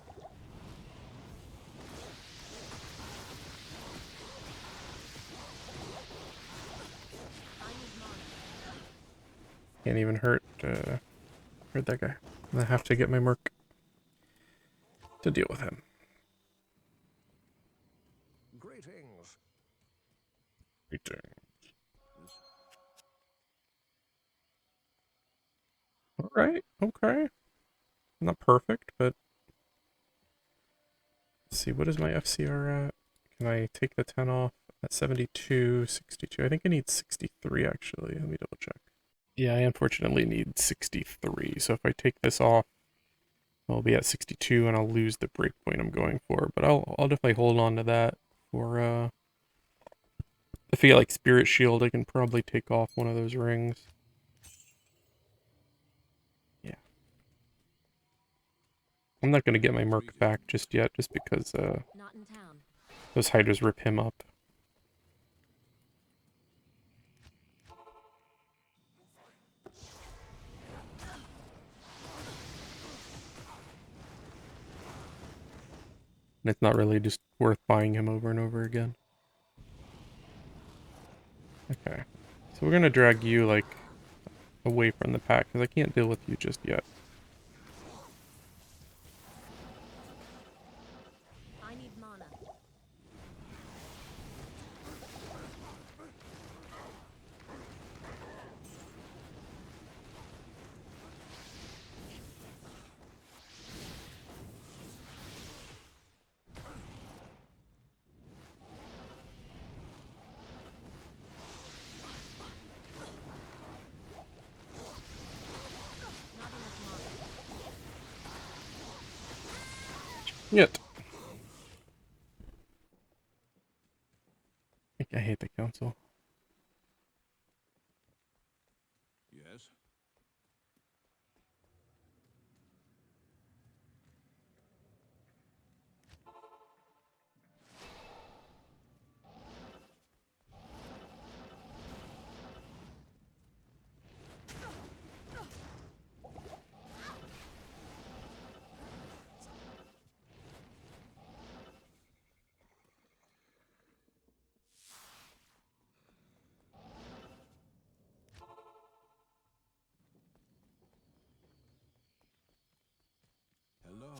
I need mana. Can't even hurt that guy. I have to get my merc to deal with him. Greetings. Alright, okay. Not perfect, but... Let's see, what is my FCR at? Can I take the 10 off? At 72, 62. I think I need 63, actually. Let me double check. Yeah, I unfortunately need 63. So if I take this off, I'll be at 62 and I'll lose the breakpoint I'm going for. But I'll definitely hold on to that for, if I get like Spirit Shield, I can probably take off one of those rings. Yeah. I'm not going to get my merc back just yet, just because Not in town. those Hydras rip him up. And it's not really just worth buying him over and over again. Okay. So we're going to drag you, like, away from the pack, because I can't deal with you just yet. I need mana. Yet. I hate the council. Yes? Hello.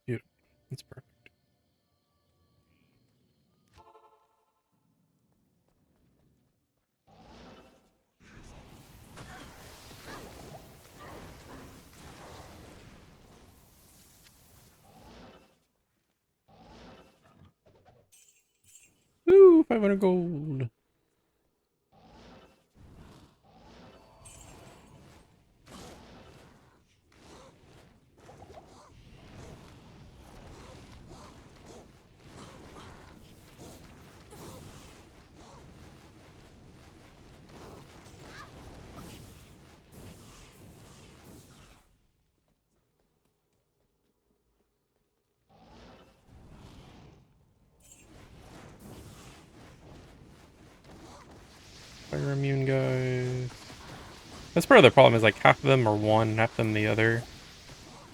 Beautiful. That's perfect. Woo! 500 gold. Fire immune guys. That's part of the problem is like half of them are one, half of them the other.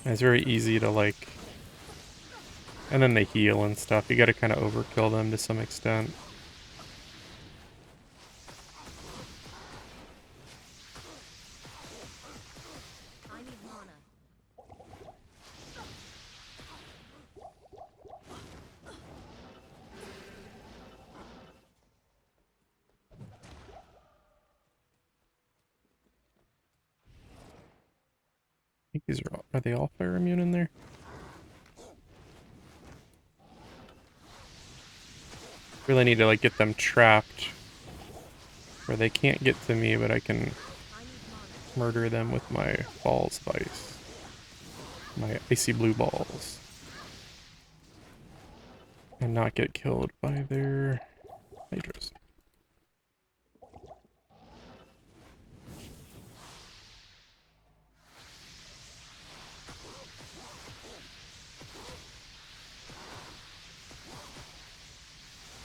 And it's very easy to like, and then they heal and stuff. You got to kind of overkill them to some extent. I need mana. I think these are they all fire immune in there? Really need to like get them trapped where they can't get to me, but I can I need mana. murder them with my balls of ice. My icy blue balls. And not get killed by their hydras.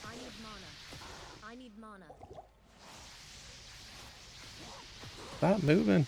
I need mana. I need mana. Stop moving.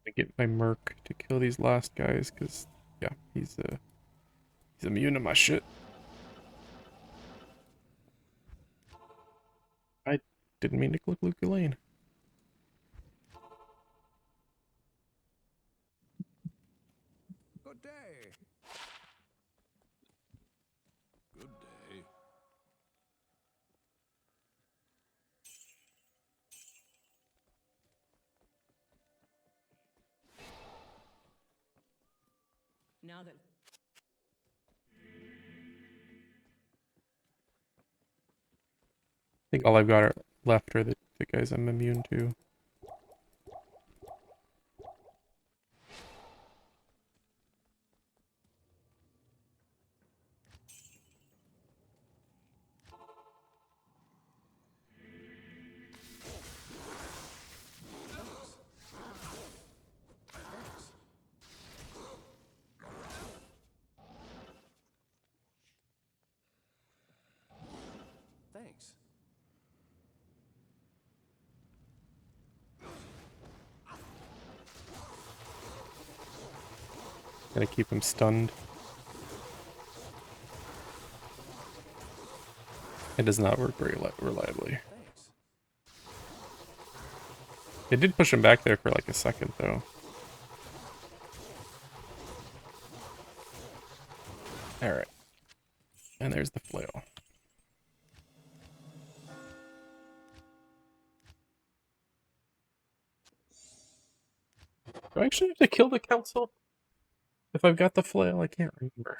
I get my merc to kill these last guys because yeah, he's immune to my shit. I didn't mean to click Luke Lane. Good day. Good day. Now that I think all I've got left are the guys I'm immune to. Thanks. Gotta keep him stunned. It does not work very reliably. Thanks. It did push him back there for like a second, though. Alright. And there's the flail. Do I actually have to kill the council? If I've got the flail, I can't remember.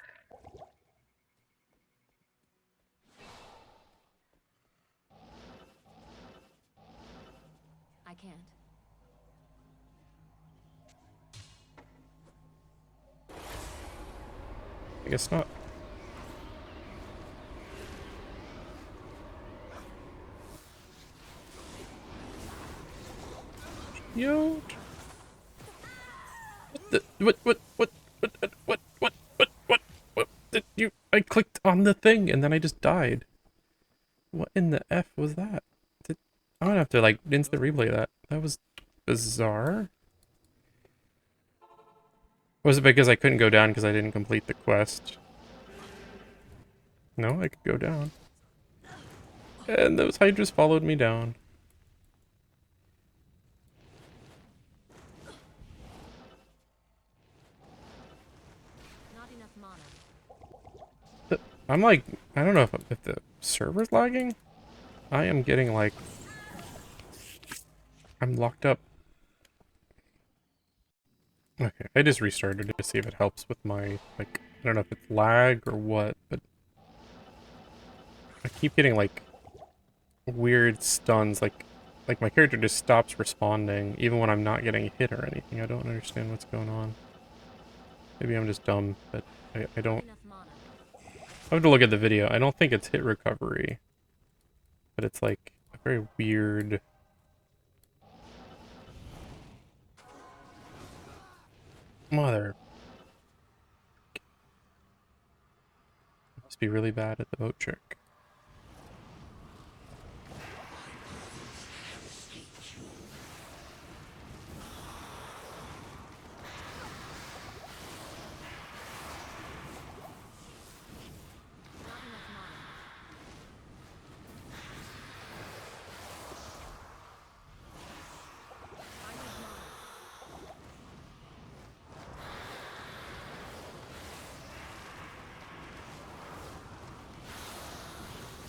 I can't. I guess not. Yo. What did you? I clicked on the thing and then I just died. What in the F was that? I'm gonna have to like instant replay that. That was bizarre. Was it because I couldn't go down because I didn't complete the quest? No, I could go down. And those hydras followed me down. Not enough mana. I'm like, I don't know if the server's lagging. I am getting like, I'm locked up. Okay, I just restarted it to see if it helps with my, like, I don't know if it's lag or what, but I keep getting like weird stuns, like my character just stops responding even when I'm not getting hit or anything. I don't understand what's going on. Maybe I'm just dumb, but I don't. Enough mana. I have to look at the video. I don't think it's hit recovery, but it's like a very weird. Mother. Must be really bad at the boat trick. Not enough mana. I need mana.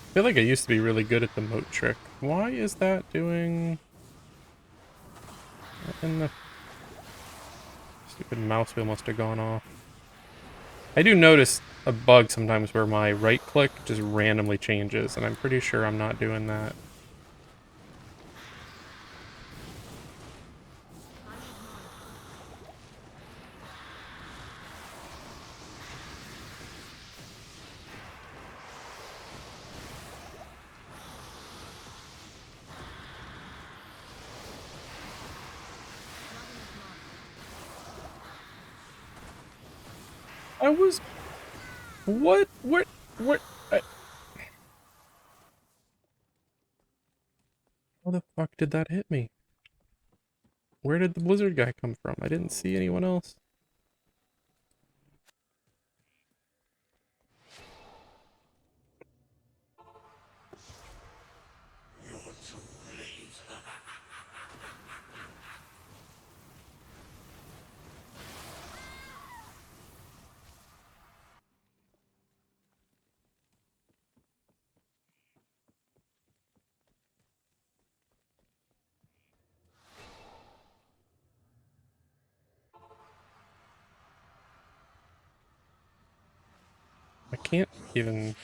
I feel like I used to be really good at the moat trick. Why is that doing... What in the... Stupid mouse wheel must have gone off. I do notice a bug sometimes where my right click just randomly changes, and I'm pretty sure I'm not doing that. I need mana. Not enough mana. I was... What? What? How the fuck did that hit me? Where did the blizzard guy come from? I didn't see anyone else. I can't even...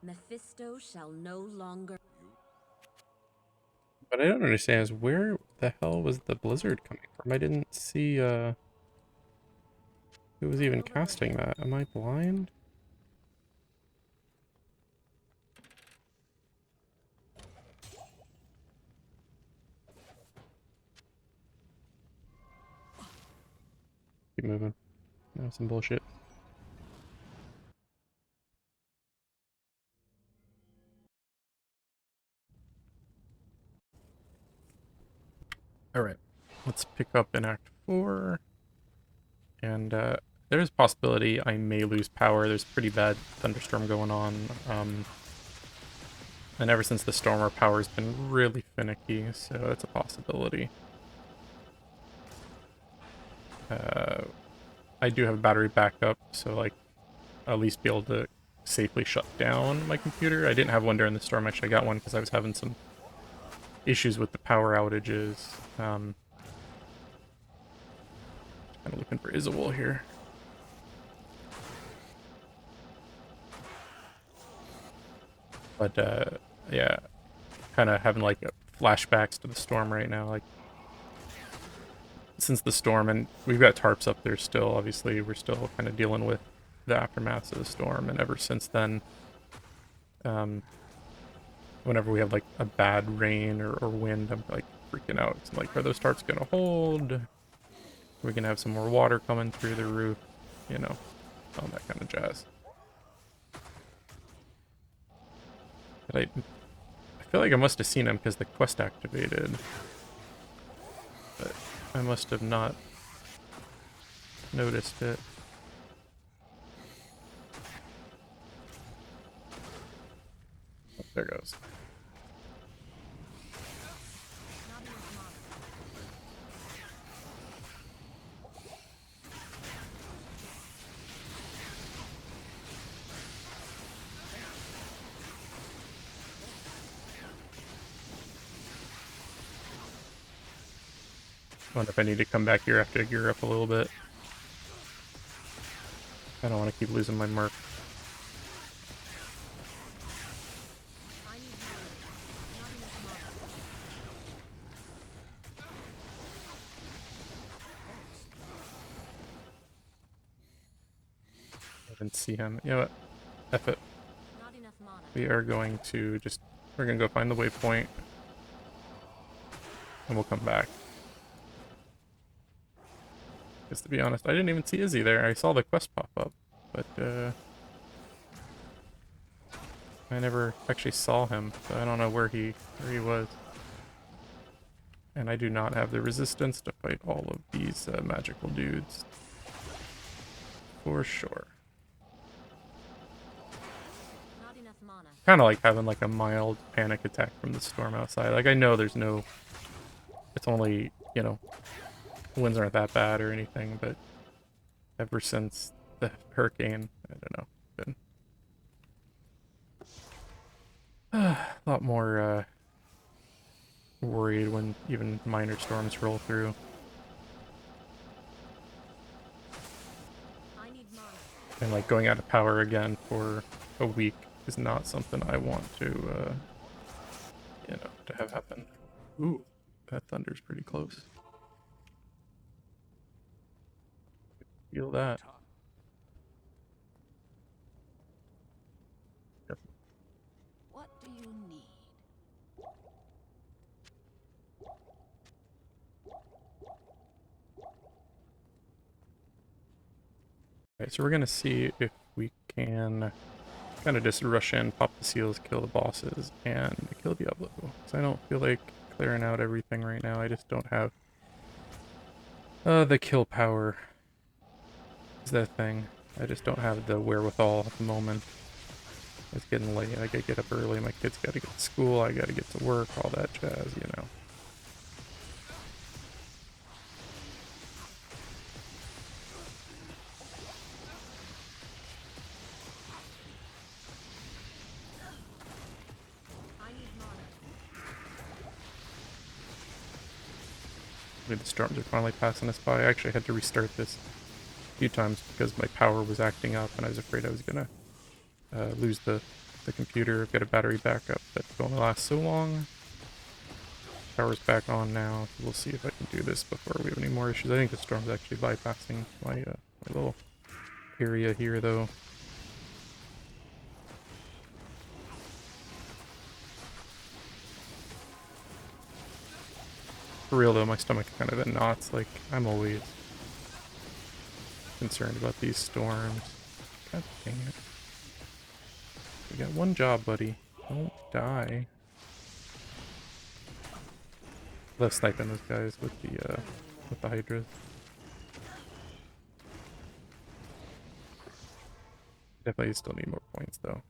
Mephisto shall no longer. What I don't understand is where the hell was the blizzard coming from? I didn't see, who was even casting that. Am I blind? Keep moving. That was some bullshit. let's pick up in Act 4. And there's a possibility I may lose power. There's a pretty bad thunderstorm going on. And ever since the storm, our power's been really finicky, so that's a possibility. I do have battery backup, so like I'll at least be able to safely shut down my computer. I didn't have one during the storm. Actually, I got one because I was having some issues with the power outages. Kind of looking for Isawol here. But yeah, kind of having like flashbacks to the storm right now. Like since the storm, and we've got tarps up there still. Obviously, we're still kind of dealing with the aftermath of the storm, and ever since then, whenever we have like a bad rain or wind, I'm like freaking out. It's like, are those tarps gonna hold? We're gonna have some more water coming through the roof, you know, all that kind of jazz. But I feel like I must have seen him because the quest activated, but I must have not noticed it. Oh, there goes. I wonder if I need to come back here after I gear up a little bit. I don't want to keep losing my mark. I didn't see him. You know what? F it. Not enough mana. We are going to just... We're going to go find the waypoint. And we'll come back. Because to be honest, I didn't even see Izzy there. I saw the quest pop up. But, I never actually saw him. So I don't know where he was. And I do not have the resistance to fight all of these magical dudes. For sure. Not enough mana. Kind of like having like a mild panic attack from the storm outside. Like I know there's no... It's only, you know, winds aren't that bad or anything, but ever since the hurricane, I don't know, been a lot more worried when even minor storms roll through. I need mana. And like going out of power again for a week is not something I want to, you know, to have happen. Ooh, that thunder's pretty close. Feel that. Yep. What do you need? Okay, so we're gonna see if we can kind of just rush in, pop the seals, kill the bosses, and kill Diablo. Because I don't feel like clearing out everything right now. I just don't have the kill power. Is that thing? I just don't have the wherewithal at the moment. It's getting late. I gotta get up early. My kids gotta get to school. I gotta get to work. All that jazz, you know. I need mana. Maybe the storms are finally passing us by. I actually had to restart this a few times because my power was acting up and I was afraid I was gonna lose the computer. I've got a battery backup that's going to last so long. Power's back on now. We'll see if I can do this before we have any more issues. I think the storm's actually bypassing my, my little area here, though. For real, though, my stomach's kind of in knots. Like, I'm always concerned about these storms. God dang it. You got one job, buddy. Don't die. Love sniping those guys with the Hydras. Definitely still need more points though.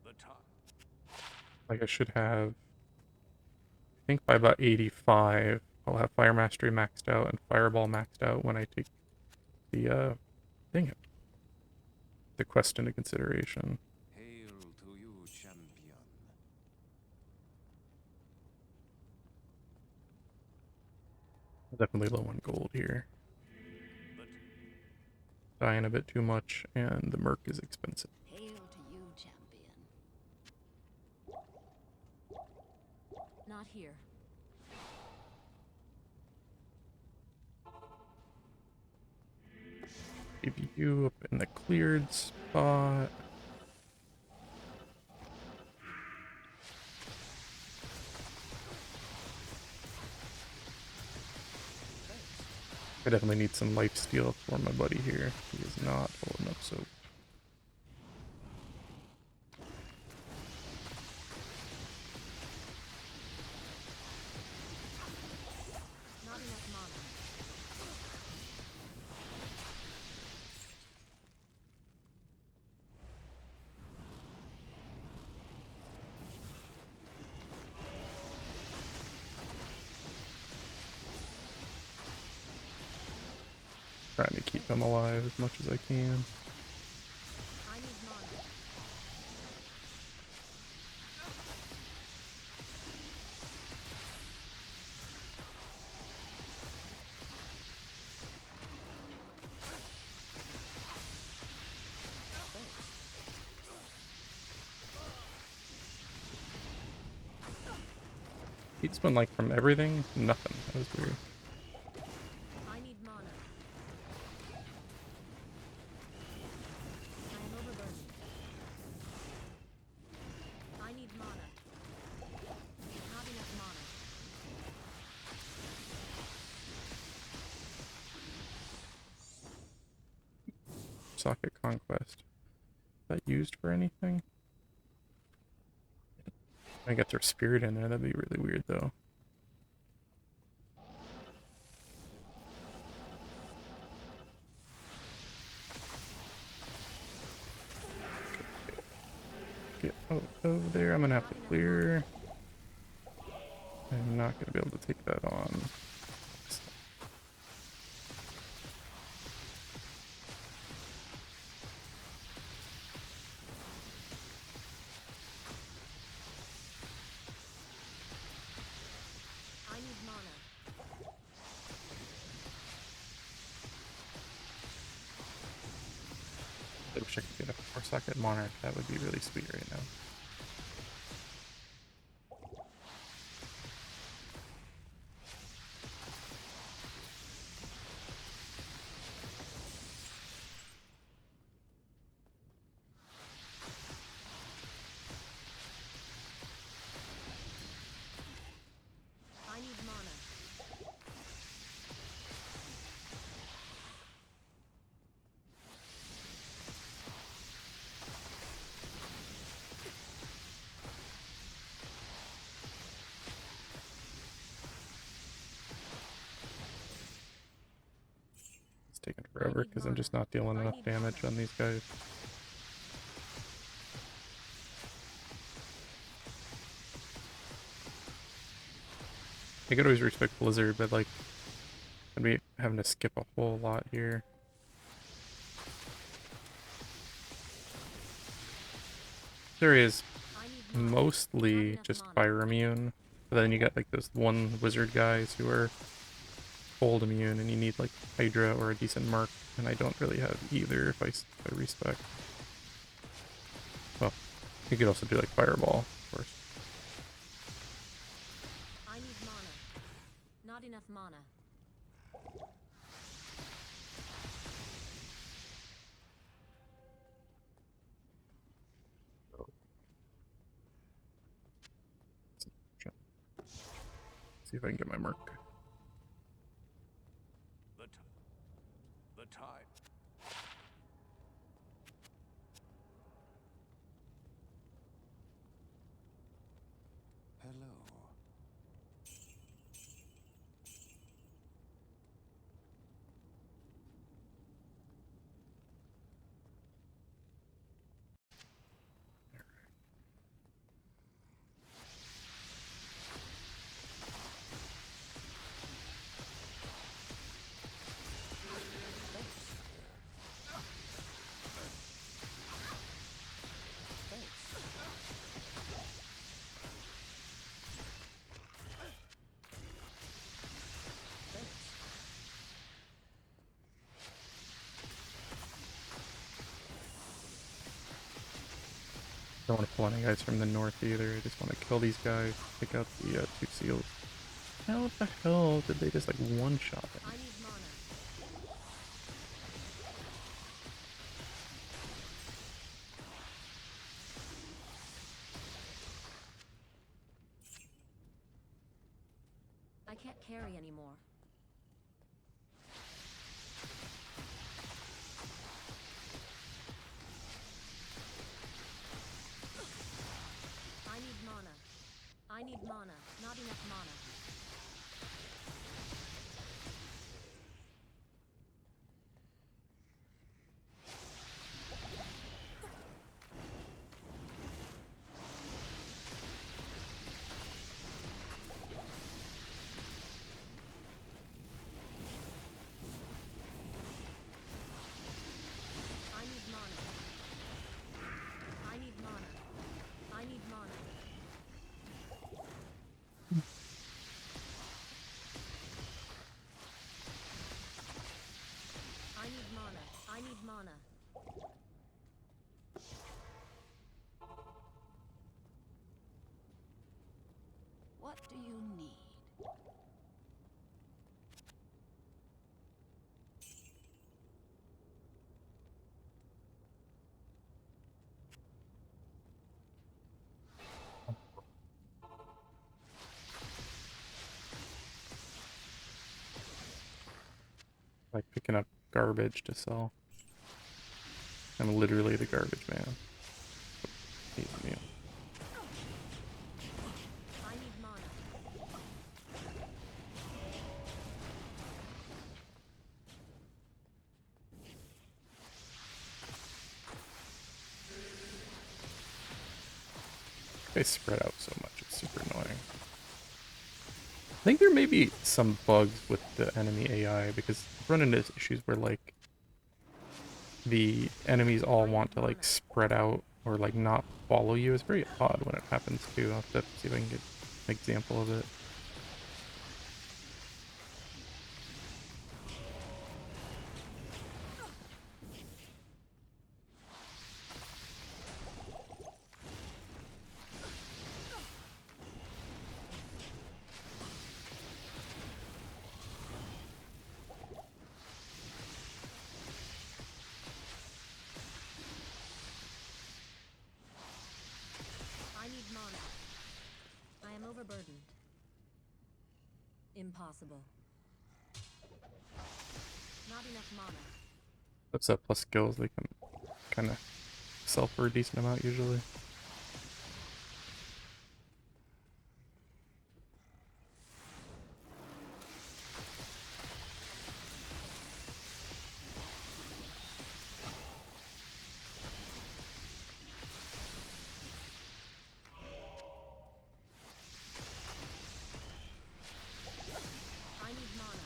The time. Like I should have, I think by about 85, I'll have Fire Mastery maxed out and Fireball maxed out when I take the dang it, the quest into consideration. Hail to you, champion. Definitely low on gold here. Dying a bit too much, and the Merc is expensive. Hail to you, champion. Not here. Maybe you up in the cleared spot. I definitely need some life steal for my buddy here. He is not holding up so. Not enough mana. Trying to keep him alive as much as I can. I need mana. He just went like from everything, nothing. That was weird. I need mana. I am overburdened. I need mana. Not enough mana. Socket Conquest. Is that used for anything? I get their spirit in there, that'd be really weird though. Get out of there, I'm gonna have to clear. I'm not gonna be able to take that on. I need mana. I wish I could get a 4-socket Monarch, that would be really sweet right now. I need mana. It's taking forever because I'm just not dealing enough damage on these guys. I could always respect Blizzard, but like, I'd be having to skip a whole lot here. There is I need mana. mostly just fire immune, but then you got like those one wizard guys who are cold immune, and you need like Hydra or a decent Merc, and I don't really have either if I respec. Well, you could also do like Fireball, of course. I need mana. Not enough mana. See if I can get my Merc. The tide. Hello. Don't want to pull any guys from the north either. I just want to kill these guys, pick up the 2 seals. How the hell did they just like one-shot them? I need mana. I can't carry anymore. I need mana. I need mana. Not enough mana. I need mana. I need mana. I need mana. I need mana. I need mana. What do you need? Like picking up garbage to sell. I'm literally the garbage man. He's me. I need mana. They spread out so much, it's super annoying. I think there may be some bugs with the enemy AI because I've run into issues where like the enemies all want to like spread out or like not follow you. It's very odd when it happens too. I'll have to see if I can get an example of it. I need mana. I am overburdened. Impossible. Not enough mana. Those plus skills they can kind of sell for a decent amount usually. I need mana.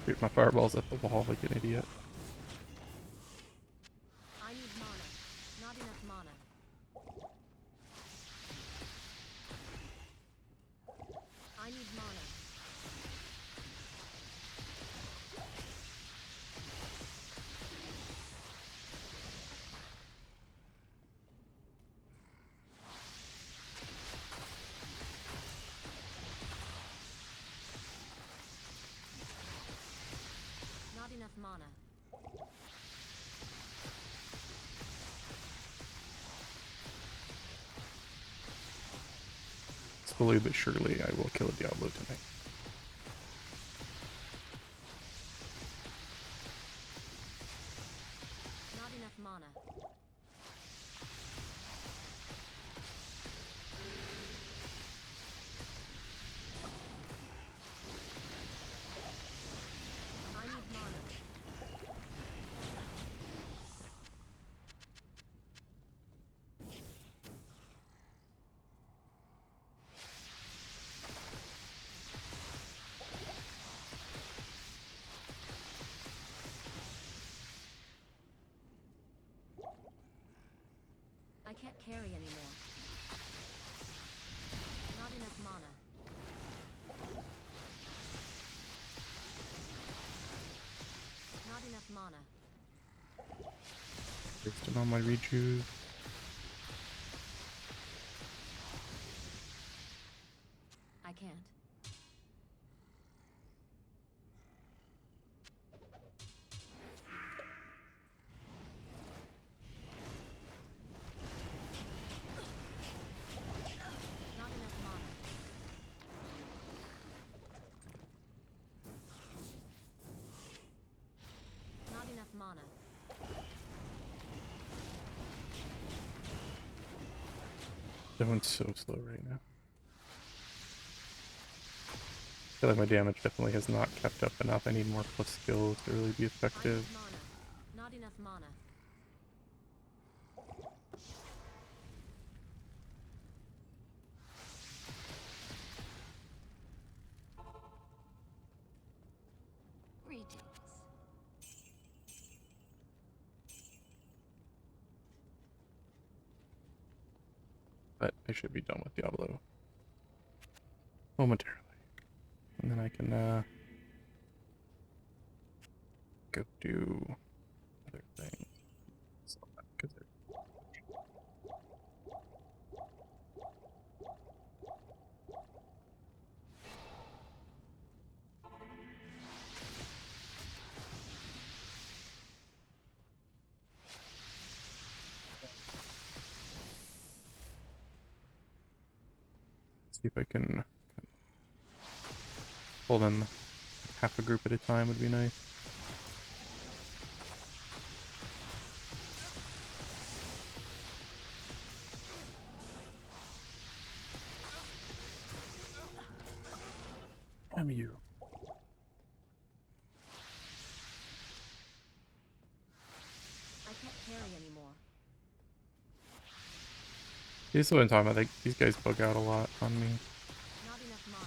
Shoot my fireballs at the wall like an idiot. I need mana. Not enough mana. I need mana. Not enough mana. Slowly but surely I will kill a Diablo tonight. Not enough mana. I need mana. I can't carry anymore. Not enough mana. Not enough mana. Wasted on my rejuve. I can't. Not enough mana. Not enough mana. That one's so slow right now. I feel like my damage definitely has not kept up enough. I need more plus skills to really be I effective. need mana. Not enough mana. Greetings. But I should be done with Diablo momentarily. And then I can go do other things. So, 'cause see if I can pull them half a group at a time would be nice. Damn you. I can't carry anymore. This is what I'm talking about. Like, these guys bug out a lot on me. Not enough mana.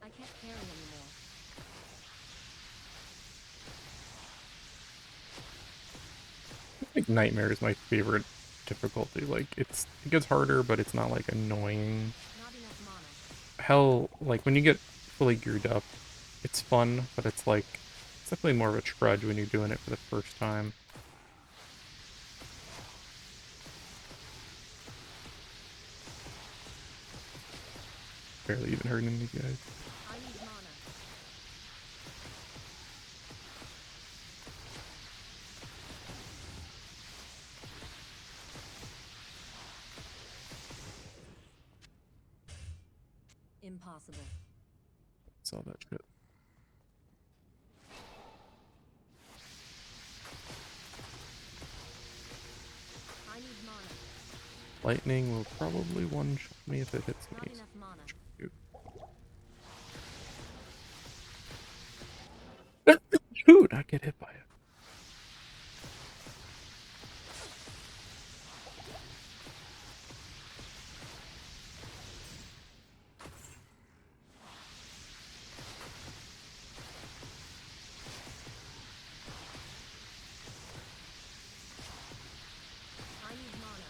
I can't carry anymore. I think Nightmare is my favorite difficulty. Like, it gets harder, but it's not like annoying. Not enough mana. Hell, like when you get fully geared up, it's fun, but it's like it's definitely more of a trudge when you're doing it for the first time. Barely even heard any of these guys. I need mana. Impossible. Saw that shit. I need mana. Lightning will probably one-shot me if it hits Not me. enough mana. Ooh, not get hit by it. I need mana.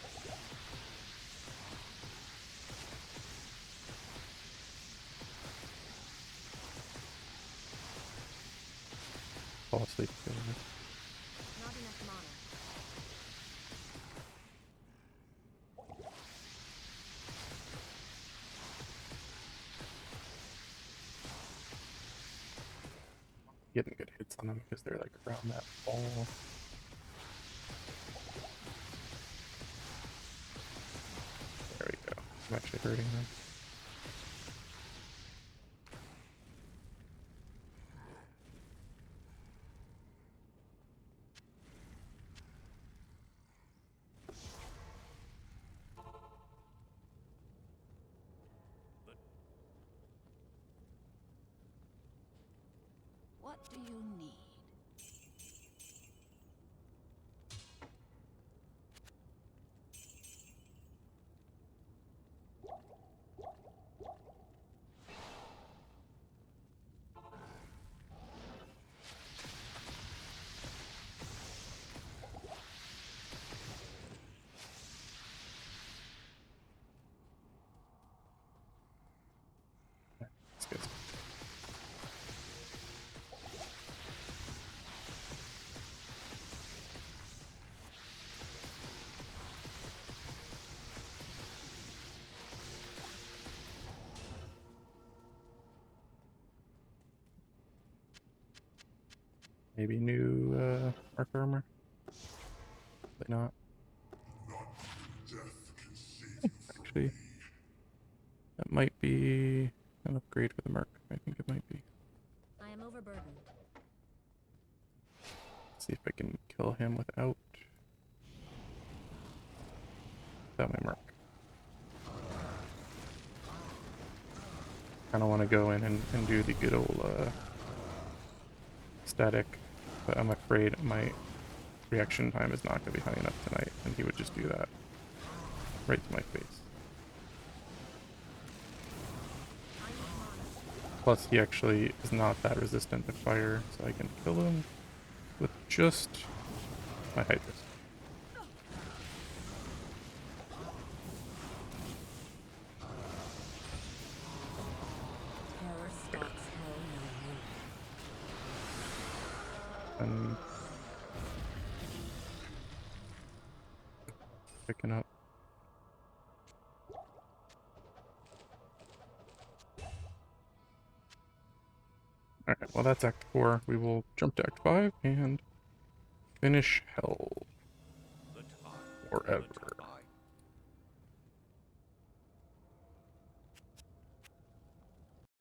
Fall asleep. Not enough mana. Getting good hits on them because they're like around that ball. There we go. I'm actually hurting them. What do you need? Maybe new arc armor. Probably not. Actually, that might be an upgrade for the Merc. I think it might be. I am overburdened. See if I can kill him without my Merc. Kind of want to go in and do the good old static, but I'm afraid my reaction time is not going to be high enough tonight, and he would just do that right to my face. Plus, he actually is not that resistant to fire, so I can kill him with just my Hydras. Terror stalks hell no more. And picking up. Alright, well that's Act 4. We will jump to Act 5 and finish Hell The time. forever. The time.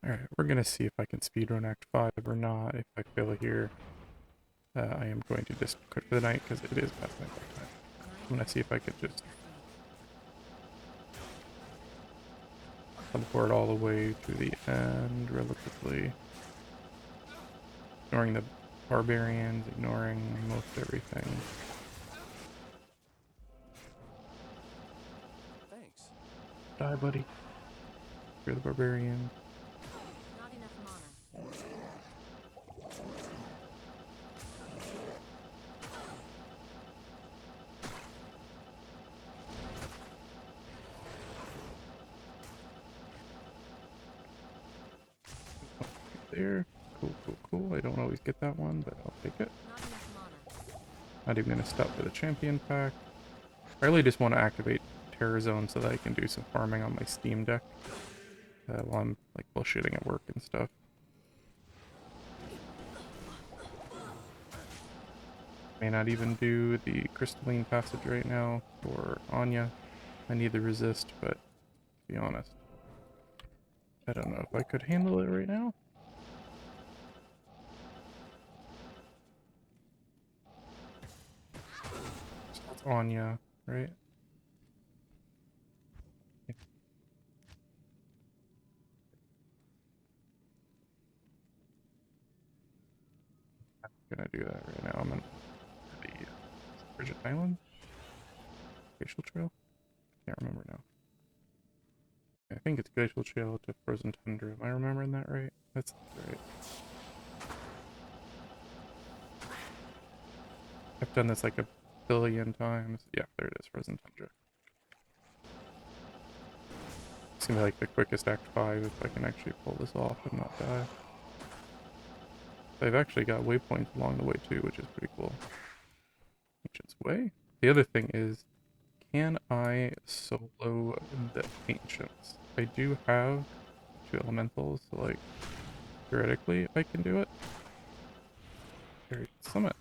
Alright, we're gonna see if I can speedrun Act 5 or not. If I fail here, I am going to just quit for the night because it is past night time. I'm gonna see if I could just teleport all the way to the end relatively. Ignoring the barbarians, ignoring most everything. Thanks. Die, buddy. You're the barbarian. Not enough mana. There. Cool, cool, cool. I don't always get that one, but I'll take it. Not enough mana. Not even gonna stop for the champion pack. I really just want to activate Terror Zone so that I can do some farming on my Steam Deck while I'm like bullshitting at work and stuff. May not even do the crystalline passage right now for Anya. I need the resist, but to be honest, I don't know if I could handle it right now. So it's Anya, right? Yeah. I'm gonna do that right now. I'm gonna the Bridget Island Glacial Trail. Can't remember now. I think it's Glacial Trail to Frozen Tundra. Am I remembering that right? That's right. I've done this like a billion times. Yeah, there it is, Frozen Tundra. It's gonna be like the quickest Act 5 if I can actually pull this off and not die. I've actually got waypoints along the way too, which is pretty cool. Ancient's Way. The other thing is, can I solo the Ancients? I do have 2 elementals, so like, theoretically I can do it. Very summit.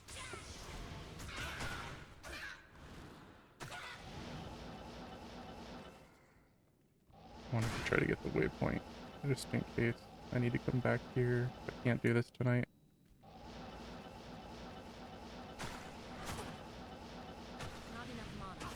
I wanted to try to get the waypoint, just in case I need to come back here. I can't do this tonight. Not enough mana.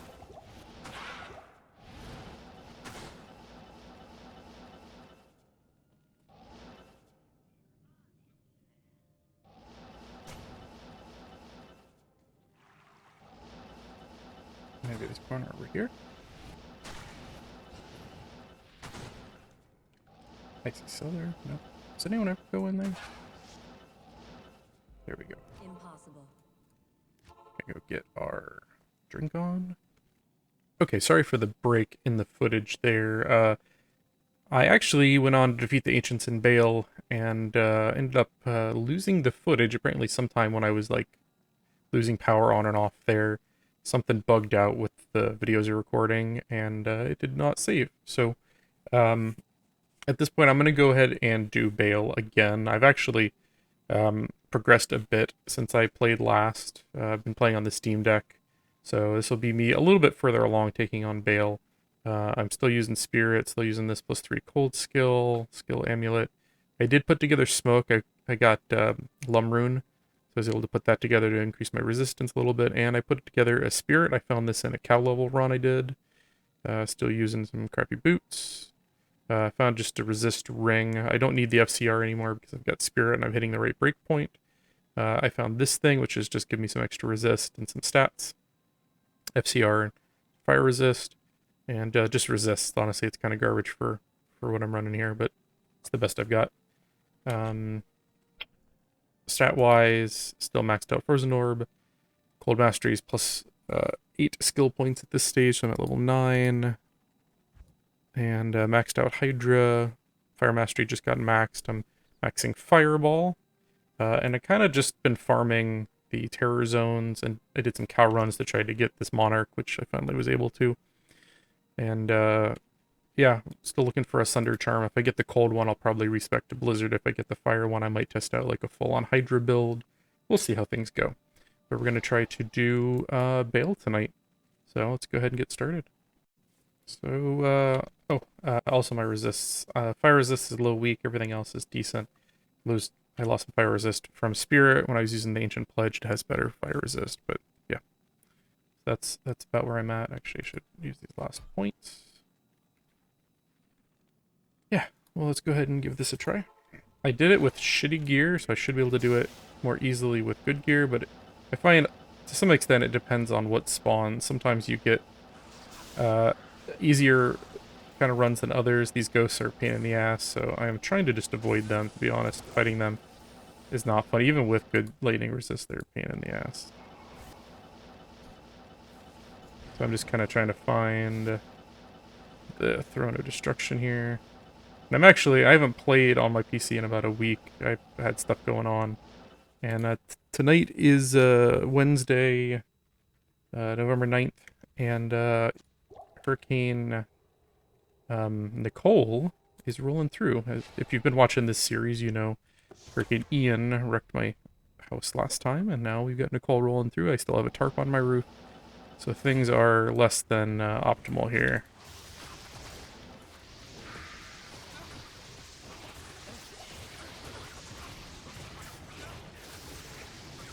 Maybe this corner over here. I see Cellar. No. Does anyone ever go in there? There we go. Impossible. Gonna go get our drink on. Okay, sorry for the break in the footage there. I actually went on to defeat the Ancients in Bale and ended up losing the footage. Apparently sometime when I was like losing power on and off there, something bugged out with the videos you're recording and it did not save. So at this point I'm going to go ahead and do Bale again. I've actually progressed a bit since I played last. I've been playing on the Steam Deck, so this will be me a little bit further along taking on Bale. I'm still using Spirit, still using this +3 cold skill amulet. I did put together smoke. I got Lumrune, so I was able to put that together to increase my resistance a little bit, and I put together a Spirit. I found this in a cow level run I did. Still using some crappy boots. I found just a resist ring. I don't need the FCR anymore because I've got Spirit and I'm hitting the right breakpoint. I found this thing, which is just give me some extra resist and some stats. FCR and fire resist. And just resist. Honestly, it's kind of garbage for what I'm running here, but it's the best I've got. Stat-wise, still maxed out Frozen Orb. Cold Masteries plus 8 skill points at this stage, so I'm at level 9. And maxed out Hydra. Fire Mastery just got maxed. I'm maxing Fireball. And I kind of just been farming the Terror Zones, and I did some cow runs to try to get this Monarch, which I finally was able to. And yeah, still looking for a Sunder Charm. If I get the cold one, I'll probably respec to Blizzard. If I get the fire one, I might test out like a full-on Hydra build. We'll see how things go. But we're going to try to do Bale tonight. So let's go ahead and get started. So, also my resists. Fire resist is a little weak, everything else is decent. I lost some fire resist from Spirit. When I was using the Ancient Pledge, it has better fire resist, but yeah. That's about where I'm at. Actually, I should use these last points. Yeah, well, let's go ahead and give this a try. I did it with shitty gear, so I should be able to do it more easily with good gear, but I find to some extent it depends on what spawns. Sometimes you get easier kind of runs than others. These ghosts are a pain in the ass, so I am trying to just avoid them, to be honest. Fighting them is not fun. Even with good lightning resist, they're a pain in the ass. So I'm just kind of trying to find the Throne of Destruction here. And I haven't played on my PC in about a week. I've had stuff going on. And tonight is Wednesday, November 9th, and Hurricane Nicole is rolling through. If you've been watching this series, you know Hurricane Ian wrecked my house last time, and now we've got Nicole rolling through. I still have a tarp on my roof, so things are less than optimal here.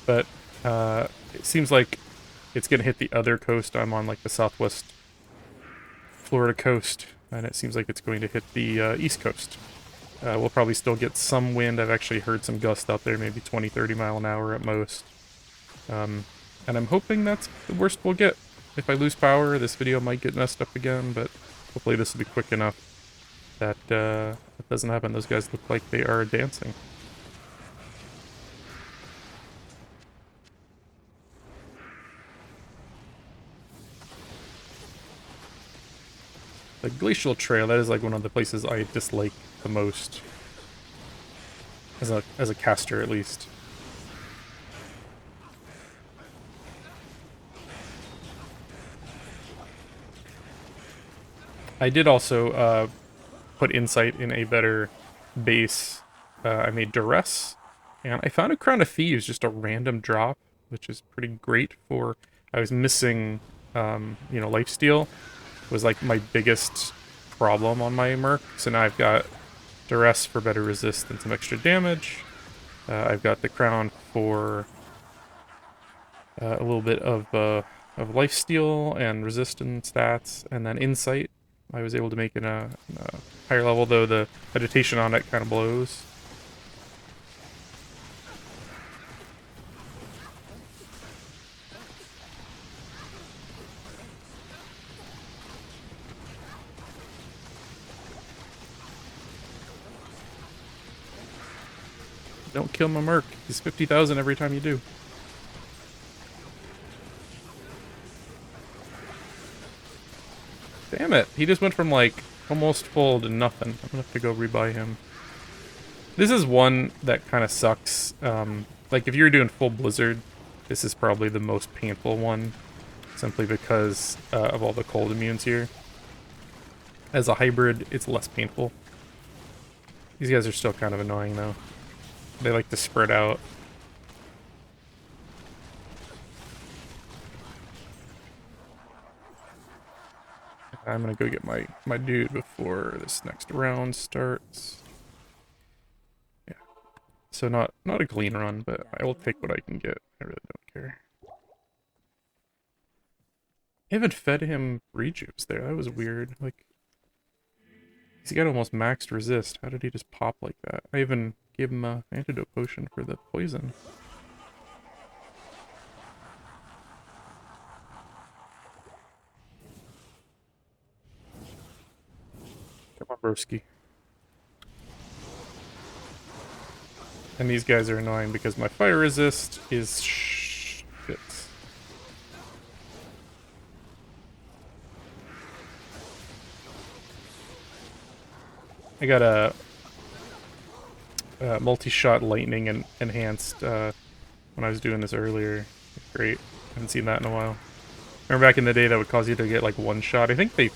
But it seems like it's going to hit the other coast. I'm on like the southwest Florida coast, and it seems like it's going to hit the east coast. We'll probably still get some wind. I've actually heard some gusts out there, maybe 20-30 mile an hour at most. And I'm hoping that's the worst we'll get. If I lose power, this video might get messed up again, but hopefully this will be quick enough that it doesn't happen. Those guys look like they are dancing. The Glacial Trail, that is like one of the places I dislike the most. As a caster, at least. I did also put Insight in a better base. I made Duress, and I found a Crown of Thieves, just a random drop, which is pretty great for... I was missing, lifesteal. Was like my biggest problem on my Merc. So now I've got Duress for better resist and some extra damage. I've got the Crown for a little bit of lifesteal and resistance stats, and then Insight. I was able to make it a higher level, though the meditation on it kind of blows. Don't kill my Merc. He's 50,000 every time you do. Damn it. He just went from like almost full to nothing. I'm gonna have to go rebuy him. This is one that kind of sucks. Like if you're doing full Blizzard, this is probably the most painful one. Simply because of all the cold immunes here. As a hybrid, it's less painful. These guys are still kind of annoying though. They like to spread out. I'm gonna go get my dude before this next round starts. Yeah. So not a clean run, but I will take what I can get. I really don't care. I haven't fed him rejuice there. That was weird. Like, he's got almost maxed resist. How did he just pop like that? I even gave him an antidote potion for the poison. Come on, broski. And these guys are annoying because my fire resist is shit. I got a multi-shot lightning and enhanced when I was doing this earlier. Great. Haven't seen that in a while. Remember back in the day that would cause you to get like one shot? I think they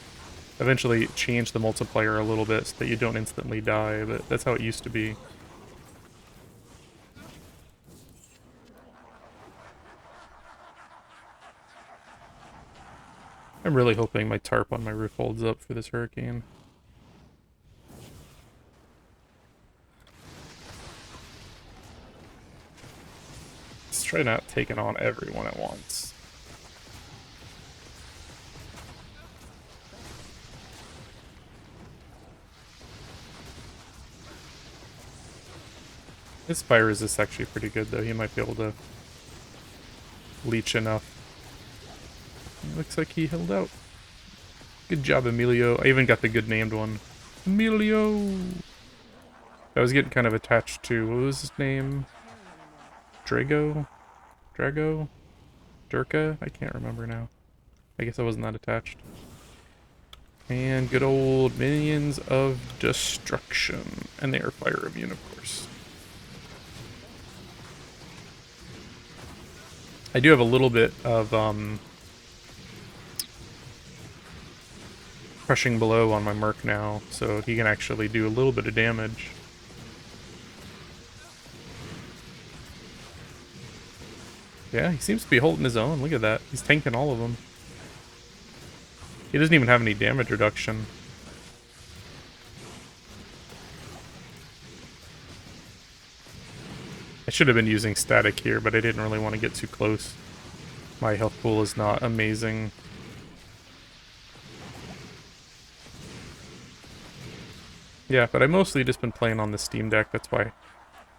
eventually changed the multiplier a little bit so that you don't instantly die, but that's how it used to be. I'm really hoping my tarp on my roof holds up for this hurricane. Let's try not taking on everyone at once. His fire resist actually pretty good though. He might be able to leech enough. Looks like he held out. Good job, Emilio. I even got the good named one. Emilio! I was getting kind of attached to, what was his name? Drago? Drago? Durka? I can't remember now. I guess I wasn't that attached. And good old Minions of Destruction. And they are fire immune, of course. I do have a little bit of, crushing blow on my Merc now, so he can actually do a little bit of damage. Yeah, he seems to be holding his own. Look at that. He's tanking all of them. He doesn't even have any damage reduction. I should have been using static here, but I didn't really want to get too close. My health pool is not amazing. Yeah, but I've mostly just been playing on the Steam Deck, that's why.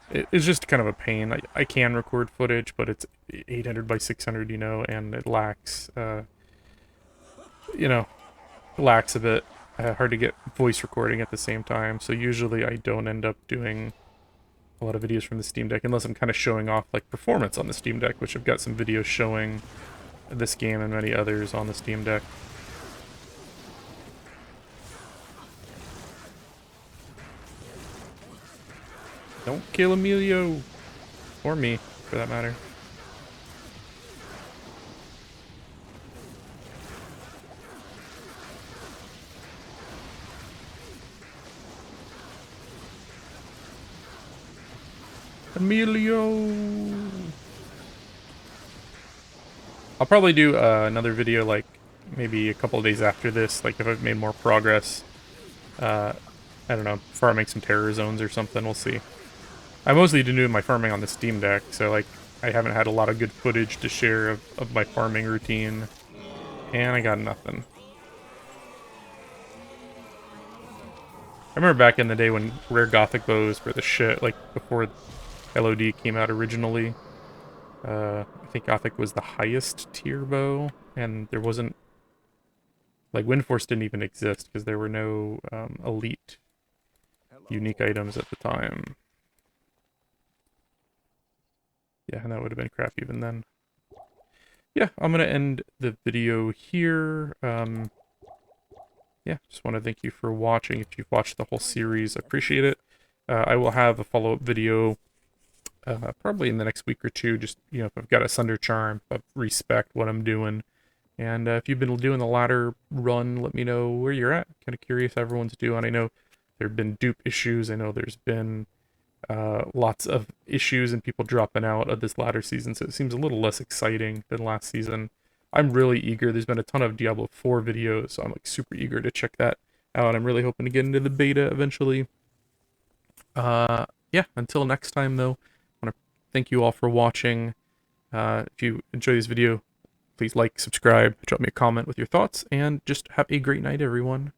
It's just kind of a pain. I can record footage, but it's 800 by 600, you know, and it lacks, you know, lacks a bit. Hard to get voice recording at the same time, so usually I don't end up doing a lot of videos from the Steam Deck, unless I'm kind of showing off, like, performance on the Steam Deck, which I've got some videos showing this game and many others on the Steam Deck. Don't kill Emilio! Or me, for that matter. Emilio! I'll probably do another video, like, maybe a couple of days after this, like, if I've made more progress. I don't know, farming some terror zones or something, we'll see. I mostly do my farming on the Steam Deck, so, like, I haven't had a lot of good footage to share of my farming routine. And I got nothing. I remember back in the day when rare Gothic bows were the shit, like, before LOD came out originally. I think Gothic was the highest tier bow, and there wasn't... Like, Windforce didn't even exist, because there were no elite unique items at the time. Yeah, and that would have been crap even then. Yeah, I'm going to end the video here. Yeah, just want to thank you for watching. If you've watched the whole series, I appreciate it. I will have a follow-up video probably in the next week or two. Just, you know, if I've got a Sunder Charm, if I respect what I'm doing. And if you've been doing the ladder run, let me know where you're at. Kind of curious how everyone's doing. I know there have been dupe issues. I know there's been lots of issues and people dropping out of this ladder season, so it seems a little less exciting than last season. I'm really eager. There's been a ton of Diablo 4 videos, so I'm like super eager to check that out. I'm really hoping to get into the beta eventually. Yeah, until next time though, I want to thank you all for watching. If you enjoy this video, please like, subscribe, drop me a comment with your thoughts, and just have a great night, everyone.